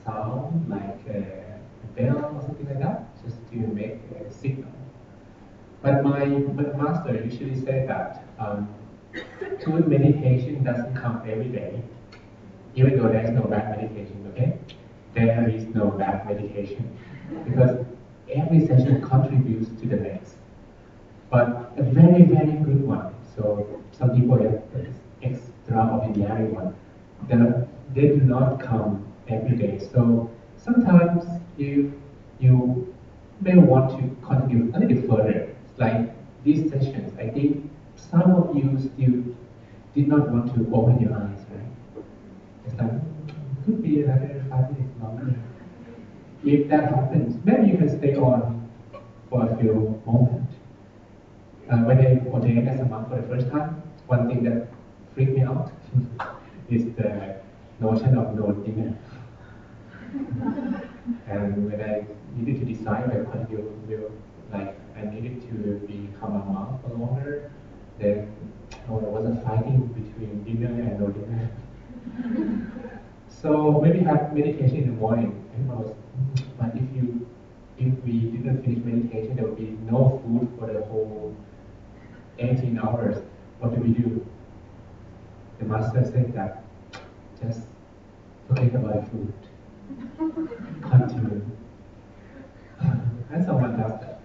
sound, like a bell or something like that, just to make a signal. But my master usually said that good meditation doesn't come every day, even though there is no bad meditation, okay? There is no bad meditation, because every session contributes to the next. But a very, very good one, so some people have extraordinary one, they do not come every day. So sometimes you may want to contribute a little further. Like these sessions, I think some of you still did not want to open your eyes, right? It's like, it could be another 5 minutes longer. If that happens, maybe you can stay on for a few moments. When I ordained as a monk for the first time, one thing that freaked me out is the notion of no dinner. And when I needed to decide whether you will, like, I needed to become a monk for longer, then there was a fighting between dinner and no dinner. So maybe have meditation in the morning. And I was, but if we didn't finish meditation, there would be no food for the whole 18 hours. What do we do? The master said that just forget about the food. Continue. And someone does that.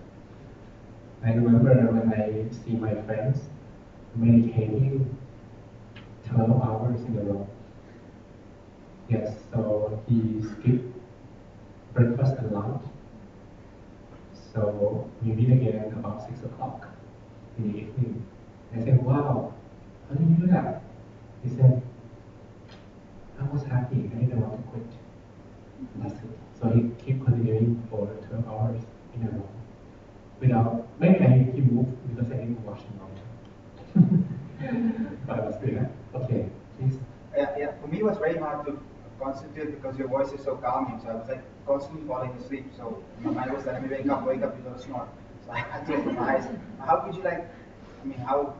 I remember when I see my friends meditating 12 hours in a row. Yes, so he skipped breakfast and lunch. So we meet again about 6 o'clock in the evening. I said, wow, how did you do that? He said, I was happy, I didn't want to quit. That's it. So he kept continuing for 12 hours in a row. Without, maybe he moved because I didn't watch him all the time. But I was good. Okay, please. Yeah, for me it was very hard to concentrate because your voice is so calming. So I was like constantly falling asleep. So my mind was telling me, wake up, you're going to snore. So I had to open my eyes. How could you how,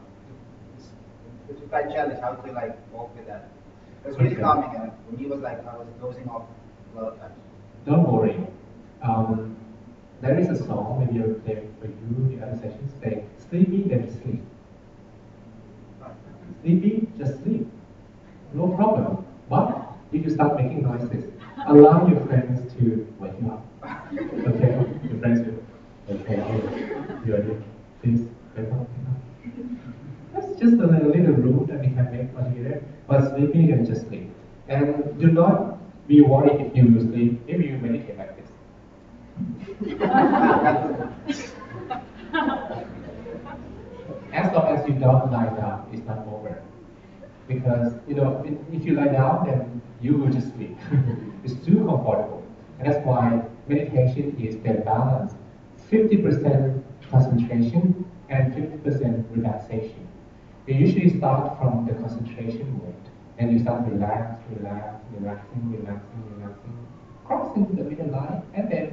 it's quite challenge, how to work with that? It was really calming, and for me it was like I was dozing off a lot of times. Don't worry. There is a song, maybe I'll play for you the other sessions, say, sleepy, then sleep. Sleepy, just sleep. No problem. But if you start making noises, allow your friends to wake you up. Okay? Your friends will, okay, you're here. Please, wake up. That's just a little rule that we can make for together. But sleeping, you can just sleep. And do not be worried if you sleep, if you meditate like this. As long as you don't lie down, it's not over. Because, if you lie down, then you will just sleep. It's too comfortable. And that's why meditation is the balance. 50% concentration and 50% relaxation. You usually start from the concentration mode. And you start relaxing, crossing the middle line, and then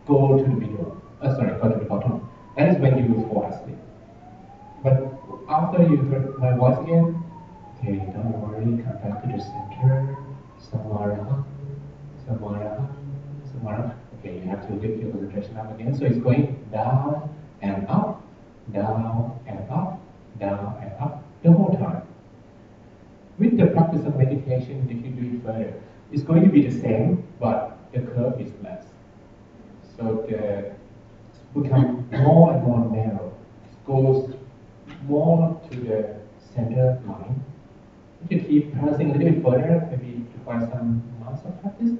go to the middle. Go to the bottom. That is when you will fall asleep. But after you heard my voice again, okay, don't worry, come back to the center. Samara. Okay, you have to lift your concentration up again. So it's going down and up, down and up, down and up the whole time. With the practice of meditation, if you do it further, it's going to be the same, but the curve is less. So it becomes more and more narrow. It goes more to the center line. If you keep pressing a little bit further, maybe require some months of practice,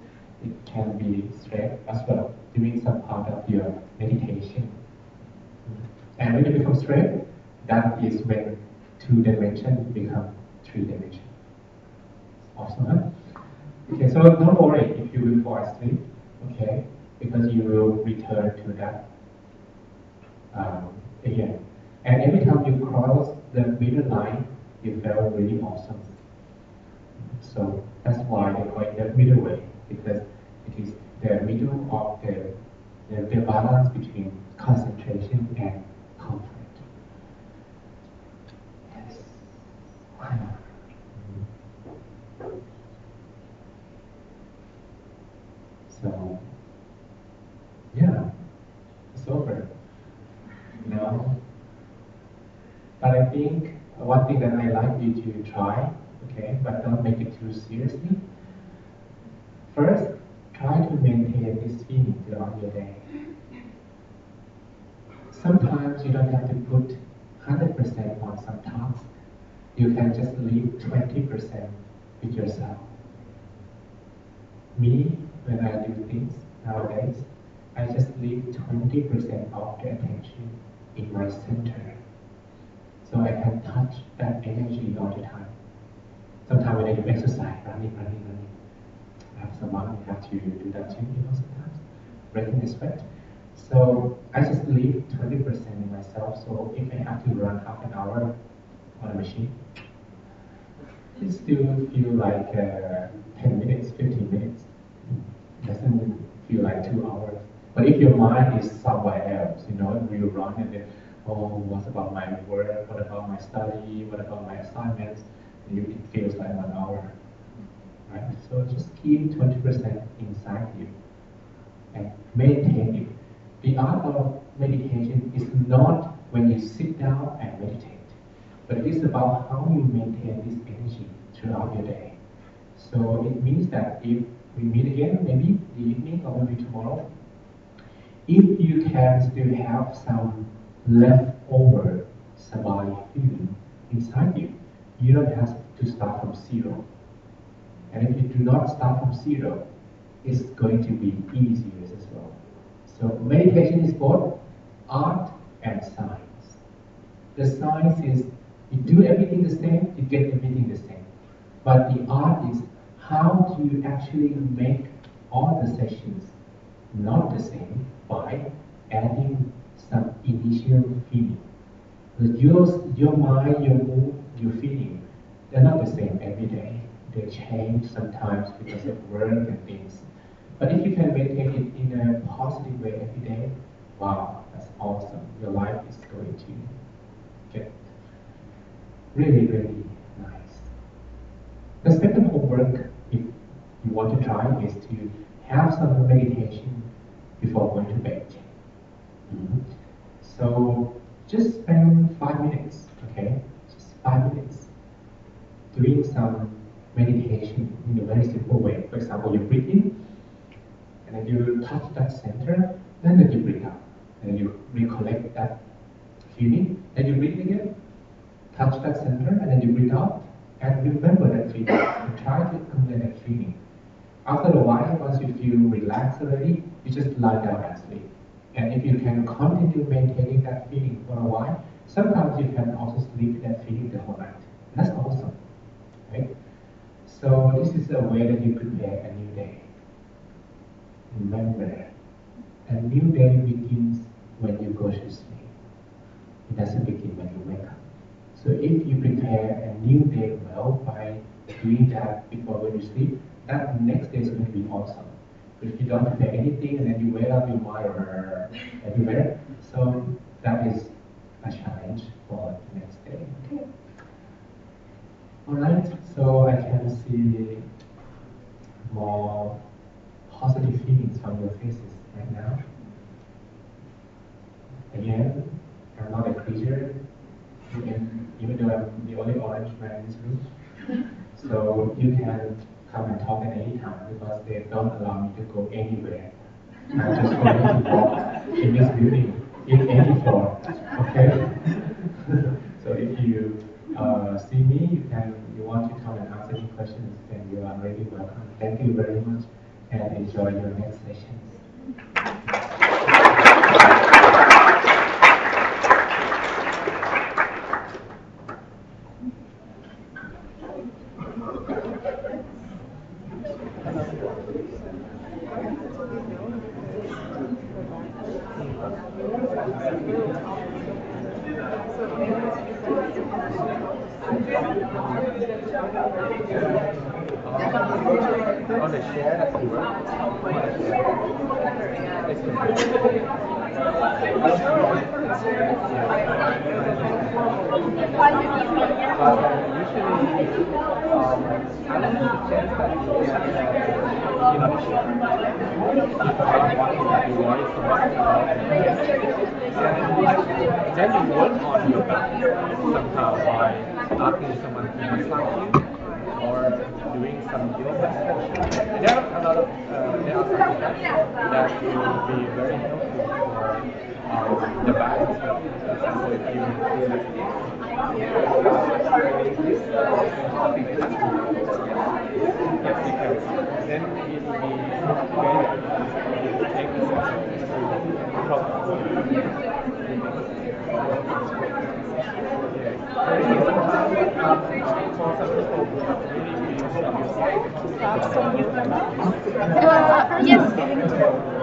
it can be straight as well, doing some part of your meditation. And when it becomes straight, that is when 2 dimensions become 3 dimensions. Awesome, huh? Okay, so don't worry if you will fall asleep, okay, because you will return to that again. And every time you cross the middle line, you feel really awesome. So that's why they call it the middle way, because it is the middle of the balance between concentration and comfort. Yes. So, yeah, it's over. Now, but I think one thing that I like you to try, okay, but don't make it too seriously. First, try to maintain this feeling throughout your day. Sometimes you don't have to put 100% on some task. You can just leave 20% with yourself. Me, when I do things nowadays, I just leave 20% of the attention in my center. So I can touch that energy all the time. Sometimes when I do exercise, running, I have someone who have to do that too, sometimes, breaking the sweat. So I just leave 20% in myself. So if I have to run half an hour on a machine, it still feel like 10 minutes, 15 minutes. It doesn't feel like 2 hours. But if your mind is somewhere else, you run and then, what about my work? What about my study? What about my assignments? It feels like 1 hour, right? So just keep 20% inside you and maintain it. The art of meditation is not when you sit down and meditate, but it is about how you maintain this energy throughout your day. So it means that if we meet again, maybe the evening or maybe tomorrow, if you can still have some leftover samadhi feeling inside you, you don't have to start from zero. And if you do not start from zero, it's going to be easier as well. So meditation is both art and science. The science is you do everything the same, you get everything the same. But the art is how do you actually make all the sessions not the same by adding some initial feeling. Your mind, your mood, your feeling, they're not the same every day. They change sometimes because of work and things. But if you can maintain it in a positive way every day, wow, that's awesome. Your life is going to get really, really nice. The second homework, if you want to try, is to have some meditation before going to bed. So just spend 5 minutes, okay? Just 5 minutes doing some meditation in a very simple way. For example, you breathe in, and then you touch that center, then you breathe out, and you recollect that feeling, then you breathe again, touch that center, and then you breathe out, and remember that feeling, and try to accumulate that feeling. After a while, once you feel relaxed already, you just lie down and sleep. And if you can continue maintaining that feeling for a while, sometimes you can also sleep with that feeling the whole night. That's awesome, right? So this is a way that you prepare a new day. Remember, a new day begins when you go to sleep. It doesn't begin when you wake up. So if you prepare a new day well by doing that before going to sleep, that next day is going to be awesome. But if you don't prepare anything and then you wake up your mind everywhere, so that is a challenge for the next day. Alright, so I can see more positive feelings from your faces right now. Again, I'm not a creature, even though I'm the only orange man in this room. So you can come and talk at any time because they don't allow me to go anywhere. I'm just going to walk in this building, in any floor, okay? So if you see me, you want to come and ask any questions, then you are really welcome. Thank you very much and enjoy your next sessions. On the share that you work, then you work on your back somehow by asking someone to massage you or doing some yoga stretching. There are a lot of there are some steps that will be very helpful for the back. For example, if you this something like that, yes, because then it will be better to take the session to proper. Yes.